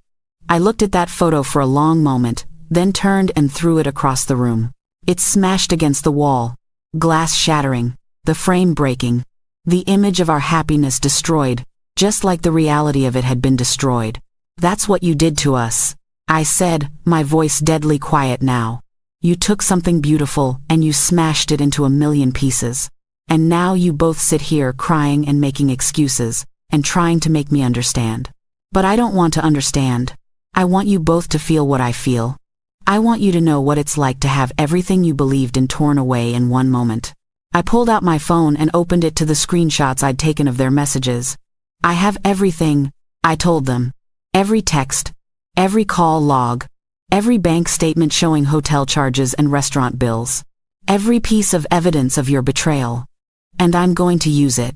I looked at that photo for a long moment, then turned and threw it across the room. It smashed against the wall, glass shattering, the frame breaking, the image of our happiness destroyed, just like the reality of it had been destroyed. That's what you did to us, I said, my voice deadly quiet now. You took something beautiful and you smashed it into a million pieces. And now you both sit here crying and making excuses, and trying to make me understand. But I don't want to understand. I want you both to feel what I feel. I want you to know what it's like to have everything you believed in torn away in one moment. I pulled out my phone and opened it to the screenshots I'd taken of their messages. I have everything, I told them. Every text, every call log, every bank statement showing hotel charges and restaurant bills. Every piece of evidence of your betrayal. And I'm going to use it.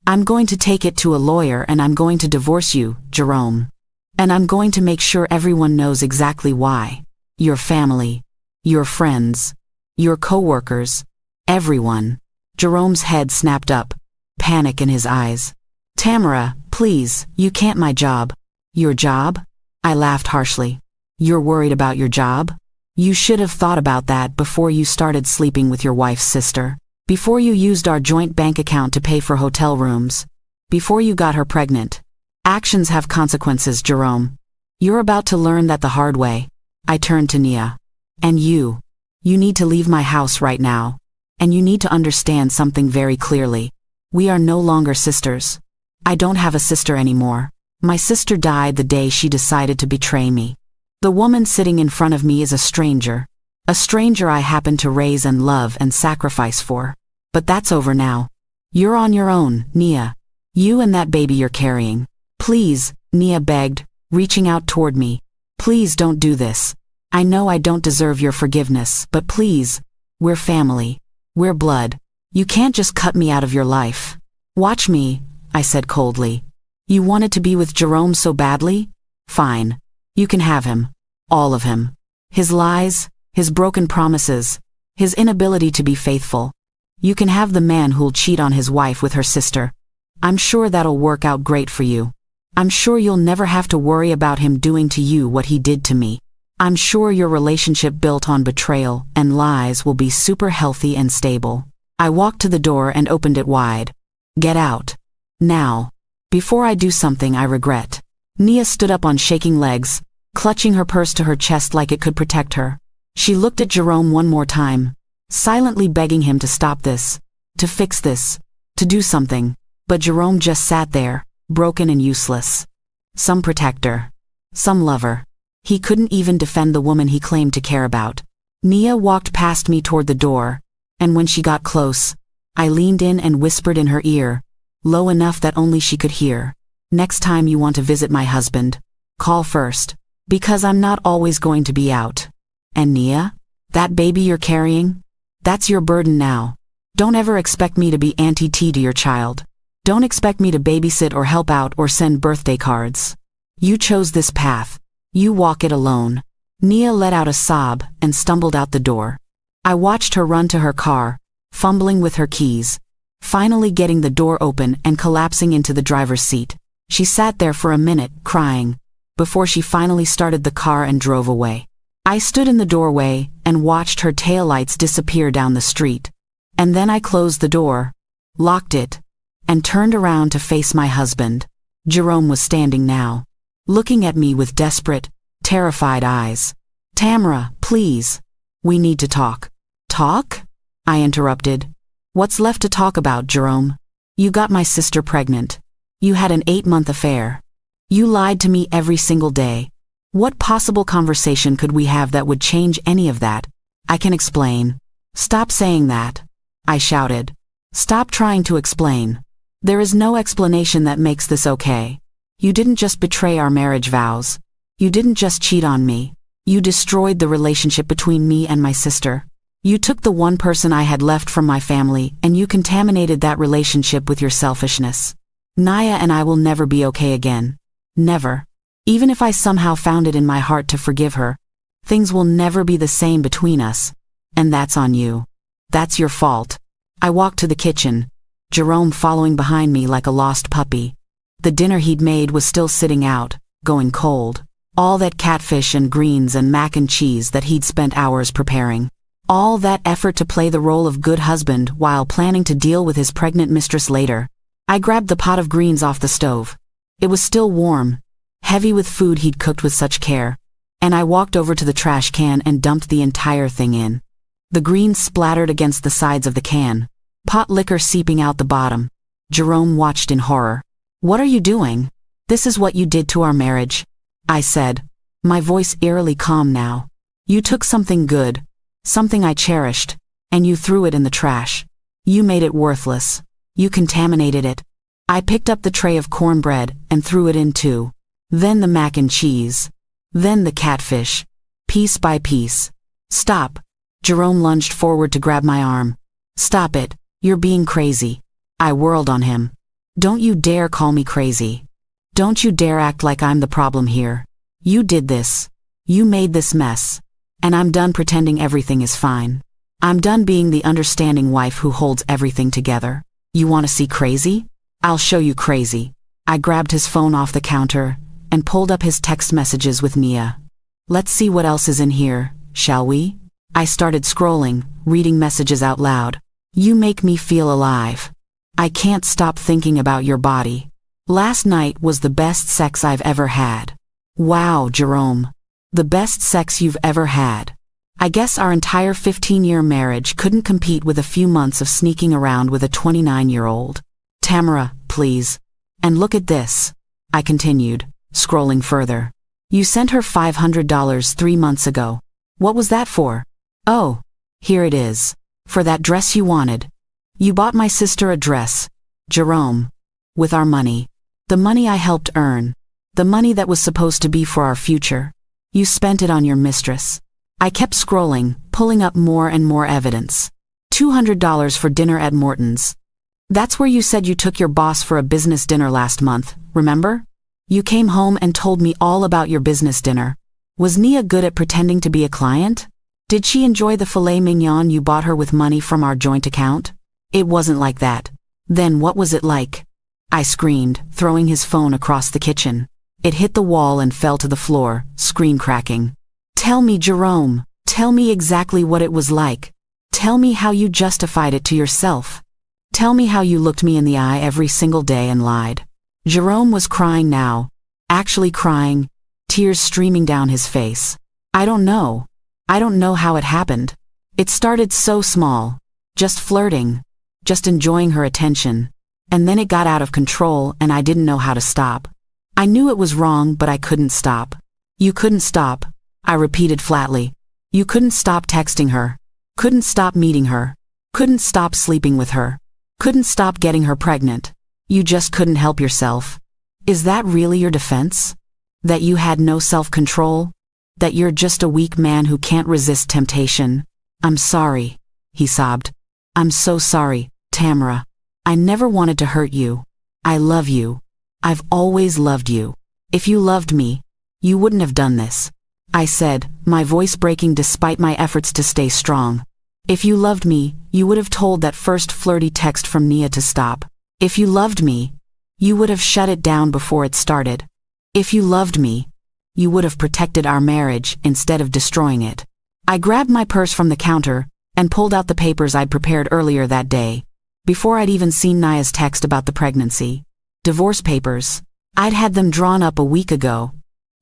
I'm going to take it to a lawyer and I'm going to divorce you, Jerome. And I'm going to make sure everyone knows exactly why. Your family, your friends, your coworkers, everyone. Jerome's head snapped up, panic in his eyes. Tamara, please, you can't. My job. Your job? I laughed harshly. You're worried about your job? You should have thought about that before you started sleeping with your wife's sister. Before you used our joint bank account to pay for hotel rooms. Before you got her pregnant. Actions have consequences, Jerome. You're about to learn that the hard way. I turned to Nia. And you need to leave my house right now. And you need to understand something very clearly. We are no longer sisters. I don't have a sister anymore. My sister died the day she decided to betray me. The woman sitting in front of me is a stranger I happen to raise and love and sacrifice for. But that's over now. You're on your own, Nia. You and that baby you're carrying. Please, Nia begged, reaching out toward me. Please don't do this. I know I don't deserve your forgiveness, but please. We're family. We're blood. You can't just cut me out of your life. Watch me, I said coldly. You wanted to be with Jerome so badly? Fine. You can have him. All of him. His lies, his broken promises, his inability to be faithful. You can have the man who'll cheat on his wife with her sister. I'm sure that'll work out great for you. I'm sure you'll never have to worry about him doing to you what he did to me. I'm sure your relationship built on betrayal and lies will be super healthy and stable. I walked to the door and opened it wide. Get out. Now. Before I do something I regret. Nia stood up on shaking legs, clutching her purse to her chest like it could protect her. She looked at Jerome one more time, silently begging him to stop this, to fix this, to do something. But Jerome just sat there, broken and useless. Some protector. Some lover. He couldn't even defend the woman he claimed to care about. Nia walked past me toward the door, and when she got close, I leaned in and whispered in her ear, low enough that only she could hear. Next time you want to visit my husband, call first, because I'm not always going to be out. And Nia? That baby you're carrying? That's your burden now. Don't ever expect me to be Auntie T to your child. Don't expect me to babysit or help out or send birthday cards. You chose this path. You walk it alone. Nia let out a sob and stumbled out the door. I watched her run to her car, fumbling with her keys, finally getting the door open and collapsing into the driver's seat. She sat there for a minute, crying, before she finally started the car and drove away. I stood in the doorway and watched her taillights disappear down the street. And then I closed the door, locked it, and turned around to face my husband. Jerome was standing now, looking at me with desperate, terrified eyes. Tamara, please. We need to talk. Talk? I interrupted. What's left to talk about, Jerome? You got my sister pregnant. You had an 8-month affair. You lied to me every single day. What possible conversation could we have that would change any of that? I can explain. Stop saying that, I shouted. Stop trying to explain. There is no explanation that makes this okay. You didn't just betray our marriage vows. You didn't just cheat on me. You destroyed the relationship between me and my sister. You took the one person I had left from my family and you contaminated that relationship with your selfishness. Nia and I will never be okay again. Never. Even if I somehow found it in my heart to forgive her, things will never be the same between us. And that's on you. That's your fault. I walked to the kitchen, Jerome following behind me like a lost puppy. The dinner he'd made was still sitting out, going cold. All that catfish and greens and mac and cheese that he'd spent hours preparing. All that effort to play the role of good husband while planning to deal with his pregnant mistress later. I grabbed the pot of greens off the stove. It was still warm, heavy with food he'd cooked with such care, and I walked over to the trash can and dumped the entire thing in. The greens splattered against the sides of the can, pot liquor seeping out the bottom. Jerome watched in horror. What are you doing? This is what you did to our marriage, I said, my voice eerily calm now. You took something good, something I cherished, and you threw it in the trash. You made it worthless. You contaminated it. I picked up the tray of cornbread and threw it in too. Then the mac and cheese. Then the catfish. Piece by piece. Stop. Jerome lunged forward to grab my arm. Stop it. You're being crazy. I whirled on him. Don't you dare call me crazy. Don't you dare act like I'm the problem here. You did this. You made this mess. And I'm done pretending everything is fine. I'm done being the understanding wife who holds everything together. You want to see crazy? I'll show you crazy. I grabbed his phone off the counter and pulled up his text messages with Nia. Let's see what else is in here, shall we? I started scrolling, reading messages out loud. You make me feel alive. I can't stop thinking about your body. Last night was the best sex I've ever had. Wow, Jerome. The best sex you've ever had. I guess our entire 15-year marriage couldn't compete with a few months of sneaking around with a 29-year-old. Tamara, please. And look at this. I continued, scrolling further. You sent her $500 3 months ago. What was that for? Oh, here it is. For that dress you wanted. You bought my sister a dress, Jerome. With our money. The money I helped earn. The money that was supposed to be for our future. You spent it on your mistress. I kept scrolling, pulling up more and more evidence. $200 for dinner at Morton's. That's where you said you took your boss for a business dinner last month, remember? You came home and told me all about your business dinner. Was Nia good at pretending to be a client? Did she enjoy the filet mignon you bought her with money from our joint account? It wasn't like that. Then what was it like? I screamed, throwing his phone across the kitchen. It hit the wall and fell to the floor, screen cracking. Tell me, Jerome. Tell me exactly what it was like. Tell me how you justified it to yourself. Tell me how you looked me in the eye every single day and lied. Jerome was crying now. Actually crying, tears streaming down his face. I don't know. I don't know how it happened. It started so small. Just flirting. Just enjoying her attention. And then it got out of control and I didn't know how to stop. I knew it was wrong, but I couldn't stop. You couldn't stop, I repeated flatly. You couldn't stop texting her. Couldn't stop meeting her. Couldn't stop sleeping with her. Couldn't stop getting her pregnant. You just couldn't help yourself. Is that really your defense? That you had no self-control? That you're just a weak man who can't resist temptation? I'm sorry, he sobbed. I'm so sorry, Tamara. I never wanted to hurt you. I love you. I've always loved you. If you loved me, you wouldn't have done this. I said, my voice breaking despite my efforts to stay strong. If you loved me, you would have told that first flirty text from Nia to stop. If you loved me, you would have shut it down before it started. If you loved me, you would have protected our marriage instead of destroying it. I grabbed my purse from the counter and pulled out the papers I'd prepared earlier that day, before I'd even seen Nia's text about the pregnancy. Divorce papers. I'd had them drawn up a week ago,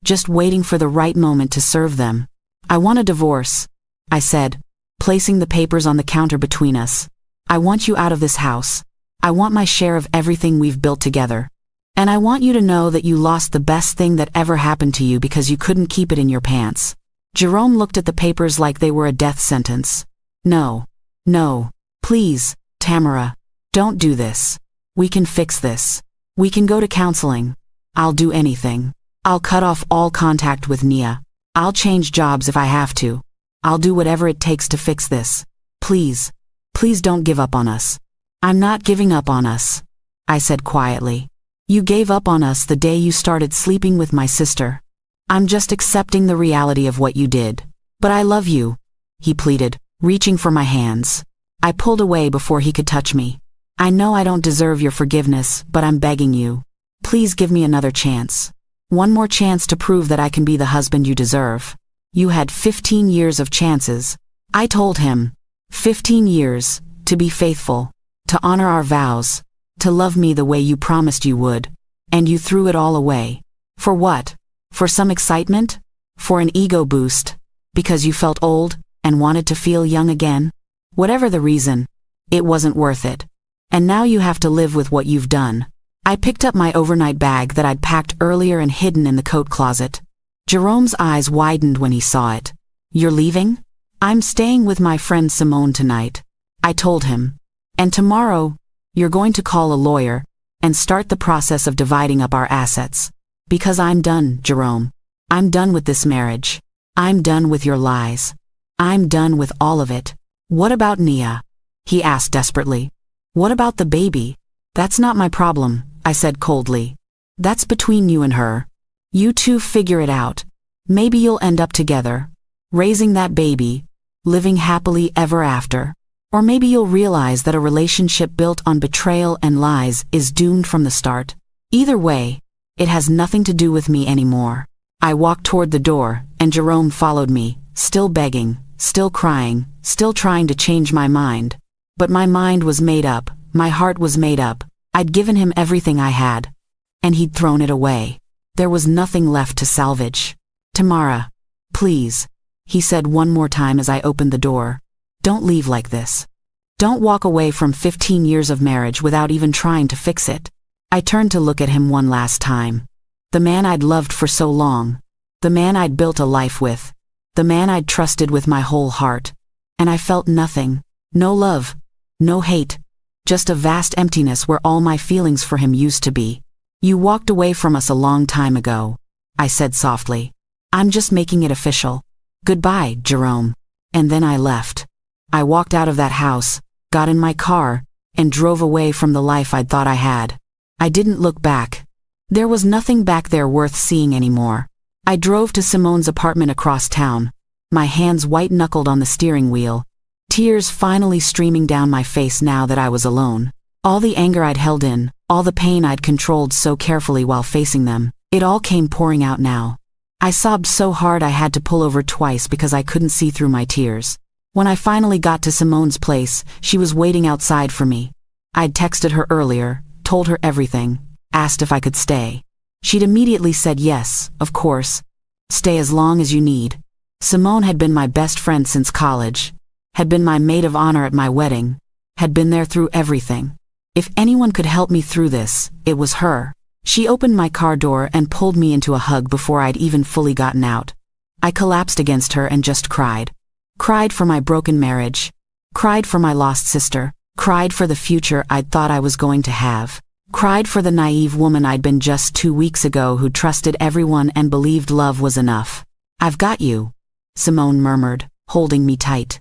just waiting for the right moment to serve them. I want a divorce, I said, placing the papers on the counter between us. I want you out of this house. I want my share of everything we've built together. And I want you to know that you lost the best thing that ever happened to you because you couldn't keep it in your pants. Jerome looked at the papers like they were a death sentence. No. No. Please, Tamara. Don't do this. We can fix this. We can go to counseling. I'll do anything. I'll cut off all contact with Nia. I'll change jobs if I have to. I'll do whatever it takes to fix this. Please. Please don't give up on us. I'm not giving up on us, I said quietly. You gave up on us the day you started sleeping with my sister. I'm just accepting the reality of what you did. But I love you, he pleaded, reaching for my hands. I pulled away before he could touch me. I know I don't deserve your forgiveness, but I'm begging you. Please give me another chance. One more chance to prove that I can be the husband you deserve. You had 15 years of chances. I told him. 15 years, to be faithful, to honor our vows, to love me the way you promised you would. And you threw it all away. For what? For some excitement? For an ego boost? Because you felt old and wanted to feel young again? Whatever the reason, it wasn't worth it. And now you have to live with what you've done. I picked up my overnight bag that I'd packed earlier and hidden in the coat closet. Jerome's eyes widened when he saw it. You're leaving? I'm staying with my friend Simone tonight, I told him. And tomorrow, you're going to call a lawyer and start the process of dividing up our assets. Because I'm done, Jerome. I'm done with this marriage. I'm done with your lies. I'm done with all of it. What about Nia? He asked desperately. What about the baby? That's not my problem, I said coldly. That's between you and her. You two figure it out. Maybe you'll end up together, raising that baby, living happily ever after. Or maybe you'll realize that a relationship built on betrayal and lies is doomed from the start. Either way, it has nothing to do with me anymore. I walked toward the door, and Jerome followed me, still begging, still crying, still trying to change my mind. But my mind was made up, my heart was made up. I'd given him everything I had. And he'd thrown it away. There was nothing left to salvage. Tamara, please, he said one more time as I opened the door. Don't leave like this. Don't walk away from 15 years of marriage without even trying to fix it. I turned to look at him one last time. The man I'd loved for so long. The man I'd built a life with. The man I'd trusted with my whole heart. And I felt nothing. No love. No hate. just a vast emptiness where all my feelings for him used to be. You walked away from us a long time ago, I said softly. I'm just making it official. Goodbye, Jerome. And then I left. I walked out of that house, got in my car, and drove away from the life I'd thought I had. I didn't look back. There was nothing back there worth seeing anymore. I drove to Simone's apartment across town, my hands white-knuckled on the steering wheel, tears finally streaming down my face now that I was alone. All the anger I'd held in, all the pain I'd controlled so carefully while facing them, it all came pouring out now. I sobbed so hard I had to pull over twice because I couldn't see through my tears. When I finally got to Simone's place, she was waiting outside for me. I'd texted her earlier, told her everything, asked if I could stay. She'd immediately said yes, of course. Stay as long as you need. Simone had been my best friend since college, had been my maid of honor at my wedding, had been there through everything. If anyone could help me through this, it was her. She opened my car door and pulled me into a hug before I'd even fully gotten out. I collapsed against her and just cried. Cried for my broken marriage. Cried for my lost sister. Cried for the future I'd thought I was going to have. Cried for the naive woman I'd been just 2 weeks ago who trusted everyone and believed love was enough. I've got you, Simone murmured, holding me tight.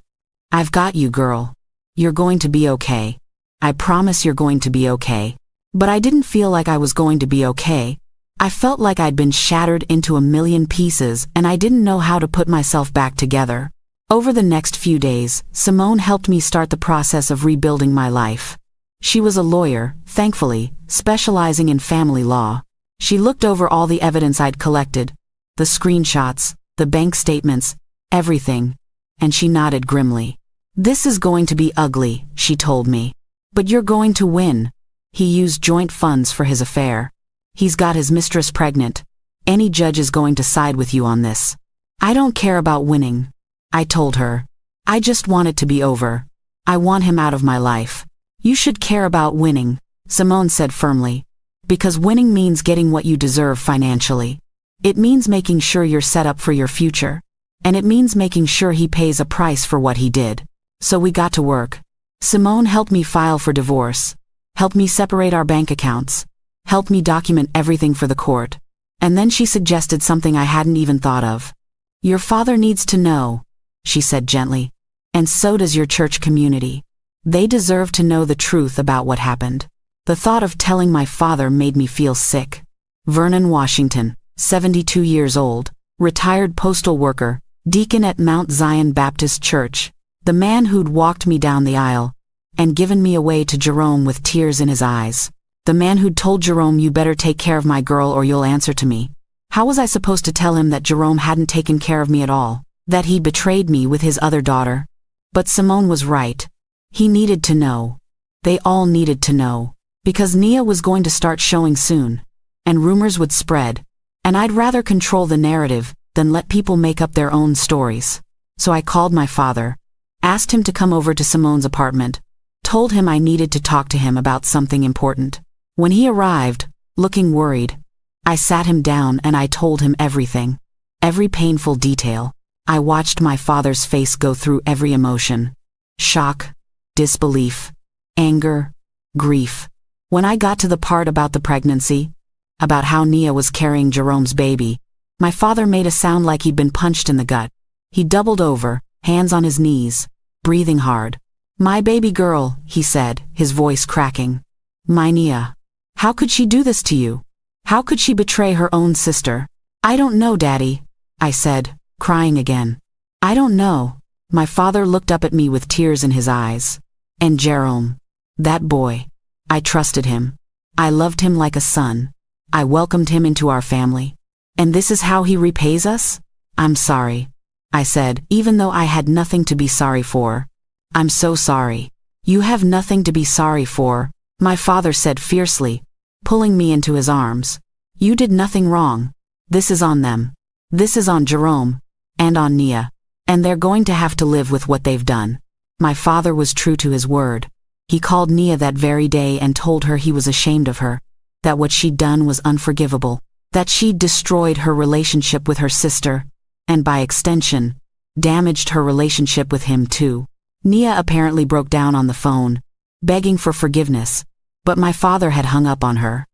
I've got you, girl. You're going to be okay. I promise you're going to be okay. But I didn't feel like I was going to be okay. I felt like I'd been shattered into a million pieces and I didn't know how to put myself back together. Over the next few days, Simone helped me start the process of rebuilding my life. She was a lawyer, thankfully, specializing in family law. She looked over all the evidence I'd collected, the screenshots, the bank statements, everything, and she nodded grimly. This is going to be ugly, she told me. But you're going to win. He used joint funds for his affair. He's got his mistress pregnant. Any judge is going to side with you on this. I don't care about winning, I told her. I just want it to be over. I want him out of my life. You should care about winning, Simone said firmly. Because winning means getting what you deserve financially. It means making sure you're set up for your future. And it means making sure he pays a price for what he did. So we got to work. Simone helped me file for divorce. Helped me separate our bank accounts. Helped me document everything for the court. And then she suggested something I hadn't even thought of. Your father needs to know, she said gently. And so does your church community. They deserve to know the truth about what happened. The thought of telling my father made me feel sick. Vernon Washington, 72 years old, retired postal worker, deacon at Mount Zion Baptist Church, the man who'd walked me down the aisle and given me away to Jerome with tears in his eyes. The man who'd told Jerome, you better take care of my girl or you'll answer to me. How was I supposed to tell him that Jerome hadn't taken care of me at all, that he betrayed me with his other daughter? But Simone was right. He needed to know. They all needed to know. Because Nia was going to start showing soon. And rumors would spread. And I'd rather control the narrative than let people make up their own stories. So I called my father. Asked him to come over to Simone's apartment. Told him I needed to talk to him about something important. When he arrived, looking worried, I sat him down and I told him everything. Every painful detail. I watched my father's face go through every emotion. Shock, disbelief, anger, grief. When I got to the part about the pregnancy, about how Nia was carrying Jerome's baby, my father made a sound like he'd been punched in the gut. He doubled over, hands on his knees, breathing hard. My baby girl, he said, his voice cracking. My Nia. How could she do this to you? How could she betray her own sister? I don't know, Daddy, I said, crying again. I don't know. My father looked up at me with tears in his eyes. And Jerome. That boy. I trusted him. I loved him like a son. I welcomed him into our family. And this is how he repays us? I'm sorry, I said, even though I had nothing to be sorry for. I'm so sorry. You have nothing to be sorry for, my father said fiercely, pulling me into his arms. You did nothing wrong. This is on them. This is on Jerome. And on Nia. And they're going to have to live with what they've done. My father was true to his word. He called Nia that very day and told her he was ashamed of her, that what she'd done was unforgivable, that she'd destroyed her relationship with her sister, and by extension, damaged her relationship with him too. Nia apparently broke down on the phone, begging for forgiveness, but my father had hung up on her.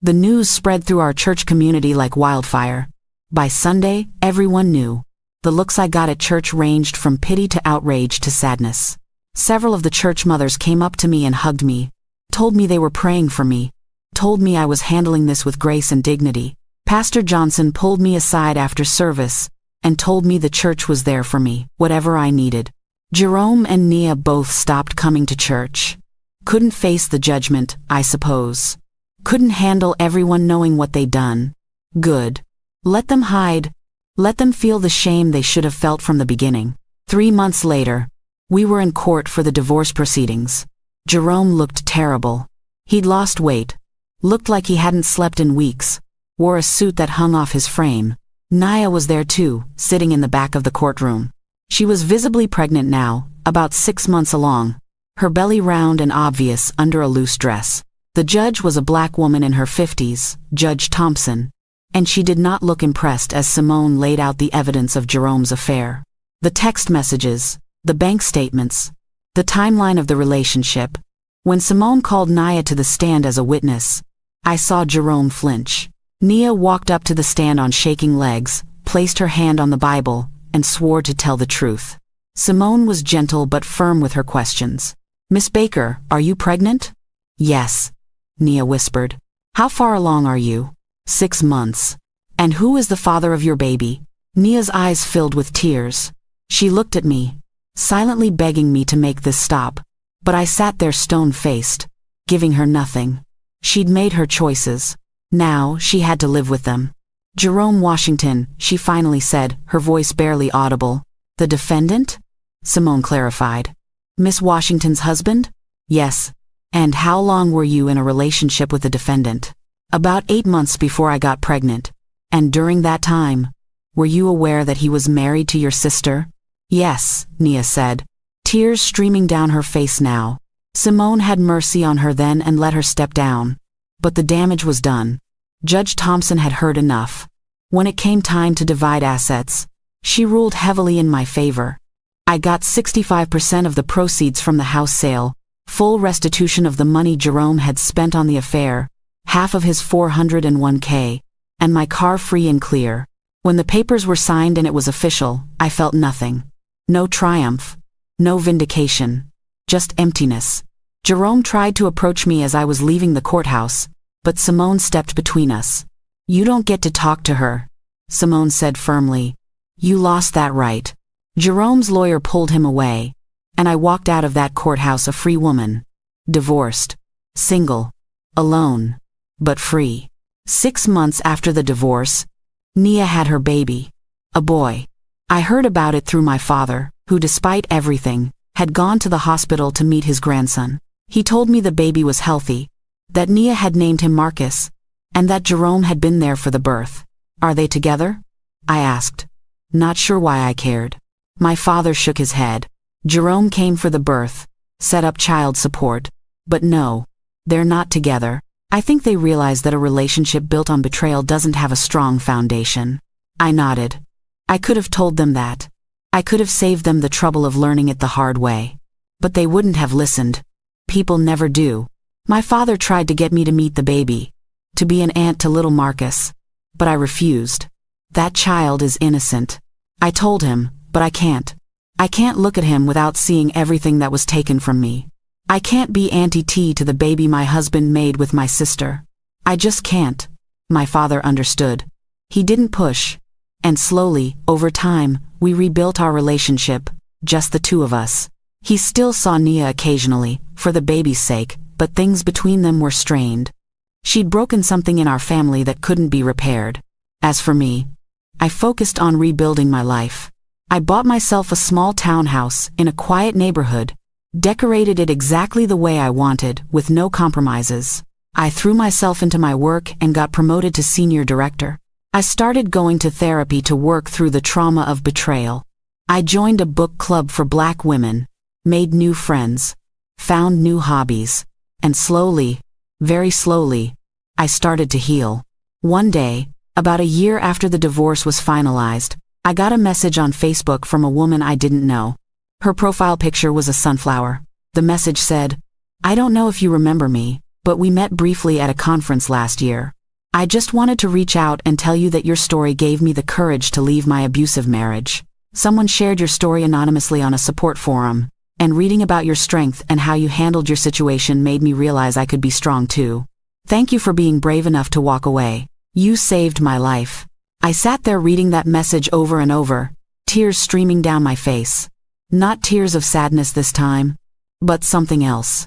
The news spread through our church community like wildfire. By Sunday, everyone knew. The looks I got at church ranged from pity to outrage to sadness. Several of the church mothers came up to me and hugged me, told me they were praying for me, told me I was handling this with grace and dignity. Pastor Johnson pulled me aside after service and told me the church was there for me, whatever I needed. Jerome and Nia both stopped coming to church. Couldn't face the judgment, I suppose. Couldn't handle everyone knowing what they'd done. Good. Let them hide. Let them feel the shame they should have felt from the beginning. 3 months later, we were in court for the divorce proceedings. Jerome looked terrible. He'd lost weight, looked like he hadn't slept in weeks, wore a suit that hung off his frame. Nia was there too, sitting in the back of the courtroom. She was visibly pregnant now, about 6 months along, her belly round and obvious under a loose dress. The judge was a black woman in her 50s, Judge Thompson, and she did not look impressed as Simone laid out the evidence of Jerome's affair. The text messages, the bank statements, the timeline of the relationship. When Simone called Nia to the stand as a witness, I saw Jerome flinch. Nia walked up to the stand on shaking legs, placed her hand on the Bible, and swore to tell the truth. Simone was gentle but firm with her questions. "Miss Baker, are you pregnant?" "Yes," Nia whispered. "How far along are you?" "6 months." "And who is the father of your baby?" Nia's eyes filled with tears. She looked at me, silently begging me to make this stop, but I sat there stone-faced, giving her nothing. She'd made her choices. Now she had to live with them. "Jerome Washington," she finally said, her voice barely audible. "The defendant?" Simone clarified. "Miss Washington's husband?" "Yes." "And how long were you in a relationship with the defendant?" "About 8 months before I got pregnant." "And during that time, were you aware that he was married to your sister?" "Yes," Nia said, tears streaming down her face now. Simone had mercy on her then and let her step down. But the damage was done. Judge Thompson had heard enough. When it came time to divide assets, she ruled heavily in my favor. I got 65% of the proceeds from the house sale, full restitution of the money Jerome had spent on the affair, half of his $401K, and my car free and clear. When the papers were signed and it was official, I felt nothing. No triumph, no vindication, just emptiness. Jerome tried to approach me as I was leaving the courthouse, but Simone stepped between us. "You don't get to talk to her," Simone said firmly. "You lost that right." Jerome's lawyer pulled him away, and I walked out of that courthouse a free woman. Divorced. Single. Alone. But free. 6 months after the divorce, Nia had her baby. A boy. I heard about it through my father, who despite everything, had gone to the hospital to meet his grandson. He told me the baby was healthy, that Nia had named him Marcus, and that Jerome had been there for the birth. "Are they together?" I asked, not sure why I cared. My father shook his head. "Jerome came for the birth, set up child support, but no, they're not together. I think they realize that a relationship built on betrayal doesn't have a strong foundation." I nodded. I could have told them that. I could have saved them the trouble of learning it the hard way. But they wouldn't have listened. People never do. My father tried to get me to meet the baby, to be an aunt to little Marcus, but I refused. That child is innocent. I told him, but I can't. I can't look at him without seeing everything that was taken from me. I can't be Auntie T to the baby my husband made with my sister. I just can't. My father understood. He didn't push. And slowly, over time, we rebuilt our relationship, just the two of us. He still saw Nia occasionally, for the baby's sake, but things between them were strained. She'd broken something in our family that couldn't be repaired. As for me, I focused on rebuilding my life. I bought myself a small townhouse in a quiet neighborhood, decorated it exactly the way I wanted, with no compromises. I threw myself into my work and got promoted to senior director. I started going to therapy to work through the trauma of betrayal. I joined a book club for Black women, made new friends, found new hobbies, and slowly, very slowly, I started to heal. One day, about a year after the divorce was finalized, I got a message on Facebook from a woman I didn't know. Her profile picture was a sunflower. The message said, I don't know if you remember me, but we met briefly at a conference last year. I just wanted to reach out and tell you that your story gave me the courage to leave my abusive marriage. Someone shared your story anonymously on a support forum, and reading about your strength and how you handled your situation made me realize I could be strong too. Thank you for being brave enough to walk away. You saved my life. I sat there reading that message over and over, tears streaming down my face. Not tears of sadness this time, but something else.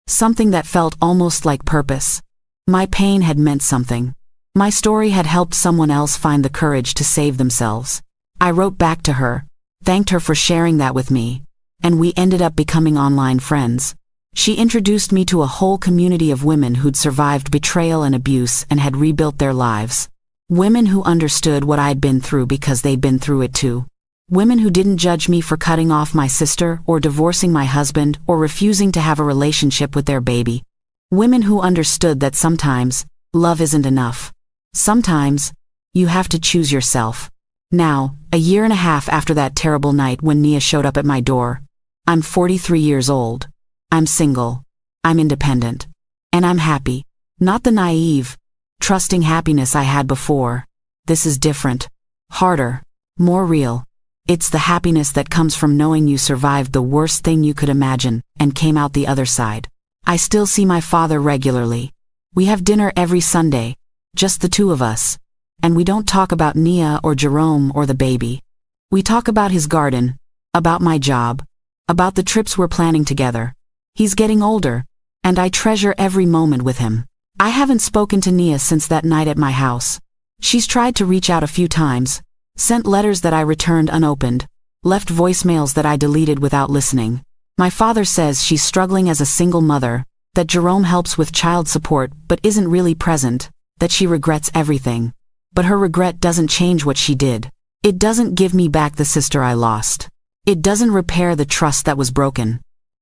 Something that felt almost like purpose. My pain had meant something. My story had helped someone else find the courage to save themselves. I wrote back to her, thanked her for sharing that with me, and we ended up becoming online friends. She introduced me to a whole community of women who'd survived betrayal and abuse and had rebuilt their lives. Women who understood what I'd been through because they'd been through it too. Women who didn't judge me for cutting off my sister or divorcing my husband or refusing to have a relationship with their baby. Women who understood that sometimes, love isn't enough. Sometimes, you have to choose yourself. Now, a year and a half after that terrible night when Nia showed up at my door, I'm 43 years old. I'm single. I'm independent. And I'm happy. Not the naive, trusting happiness I had before. This is different. Harder. More real. It's the happiness that comes from knowing you survived the worst thing you could imagine and came out the other side. I still see my father regularly. We have dinner every Sunday, just the two of us. And we don't talk about Nia or Jerome or the baby. We talk about his garden, about my job, about the trips we're planning together. He's getting older, and I treasure every moment with him. I haven't spoken to Nia since that night at my house. She's tried to reach out a few times, sent letters that I returned unopened, left voicemails that I deleted without listening. My father says she's struggling as a single mother, that Jerome helps with child support but isn't really present, that she regrets everything. But her regret doesn't change what she did. It doesn't give me back the sister I lost. It doesn't repair the trust that was broken.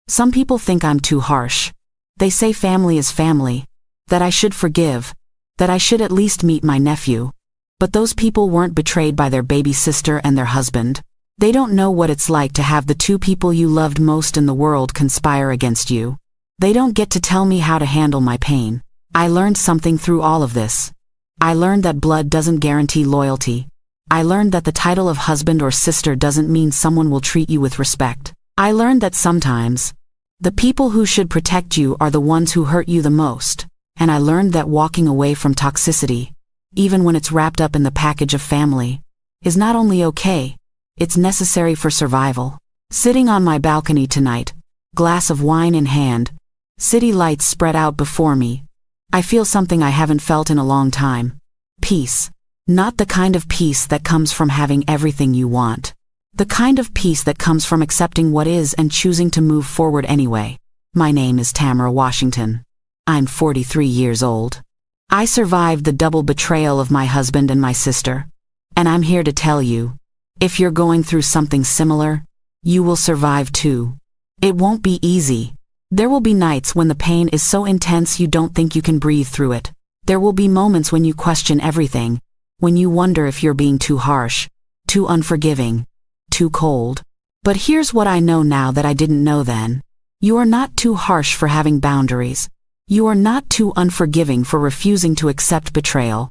Some people think I'm too harsh. They say family is family, that I should forgive, that I should at least meet my nephew. But those people weren't betrayed by their baby sister and their husband. They don't know what it's like to have the two people you loved most in the world conspire against you. They don't get to tell me how to handle my pain. I learned something through all of this. I learned that blood doesn't guarantee loyalty. I learned that the title of husband or sister doesn't mean someone will treat you with respect. I learned that sometimes, the people who should protect you are the ones who hurt you the most. And I learned that walking away from toxicity, even when it's wrapped up in the package of family, is not only okay, it's necessary for survival. Sitting on my balcony tonight, glass of wine in hand, city lights spread out before me, I feel something I haven't felt in a long time. Peace. Not the kind of peace that comes from having everything you want. The kind of peace that comes from accepting what is and choosing to move forward anyway. My name is Tamara Washington. I'm 43 years old. I survived the double betrayal of my husband and my sister. And I'm here to tell you, if you're going through something similar, you will survive too. It won't be easy. There will be nights when the pain is so intense you don't think you can breathe through it. There will be moments when you question everything, when you wonder if you're being too harsh, too unforgiving, too cold. But here's what I know now that I didn't know then. You are not too harsh for having boundaries. You are not too unforgiving for refusing to accept betrayal.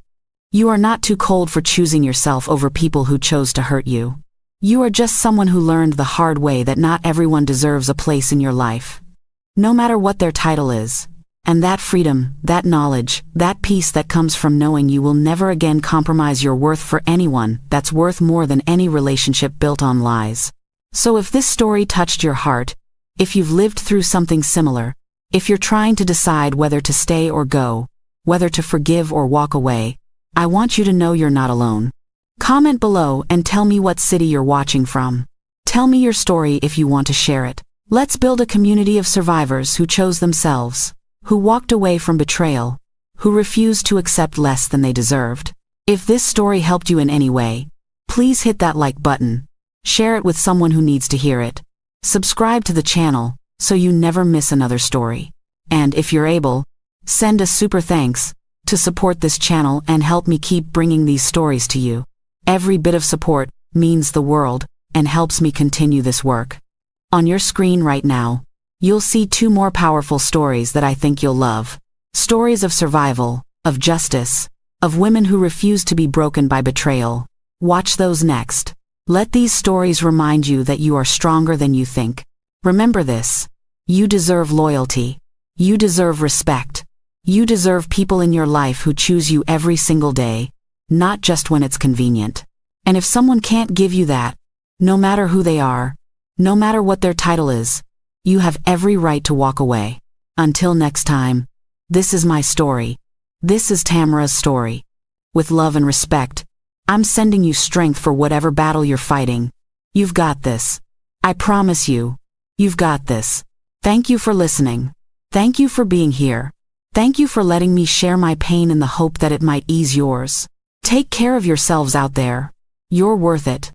You are not too cold for choosing yourself over people who chose to hurt you. You are just someone who learned the hard way that not everyone deserves a place in your life, no matter what their title is. And that freedom, that knowledge, that peace that comes from knowing you will never again compromise your worth for anyone, that's worth more than any relationship built on lies. So if this story touched your heart, if you've lived through something similar, if you're trying to decide whether to stay or go, whether to forgive or walk away, I want you to know you're not alone. Comment below and tell me what city you're watching from. Tell me your story if you want to share it. Let's build a community of survivors who chose themselves, who walked away from betrayal, who refused to accept less than they deserved. If this story helped you in any way, please hit that like button, share it with someone who needs to hear it, subscribe to the channel so you never miss another story. And if you're able, send a super thanks to support this channel and help me keep bringing these stories to you. Every bit of support means the world and helps me continue this work. On your screen right now, you'll see two more powerful stories that I think you'll love. Stories of survival, of justice, of women who refuse to be broken by betrayal. Watch those next. Let these stories remind you that you are stronger than you think. Remember this: you deserve loyalty. You deserve respect. You deserve people in your life who choose you every single day, not just when it's convenient. And if someone can't give you that, no matter who they are, no matter what their title is, you have every right to walk away. Until next time, this is my story. This is Tamara's story. With love and respect, I'm sending you strength for whatever battle you're fighting. You've got this. I promise you, you've got this. Thank you for listening. Thank you for being here. Thank you for letting me share my pain in the hope that it might ease yours. Take care of yourselves out there. You're worth it.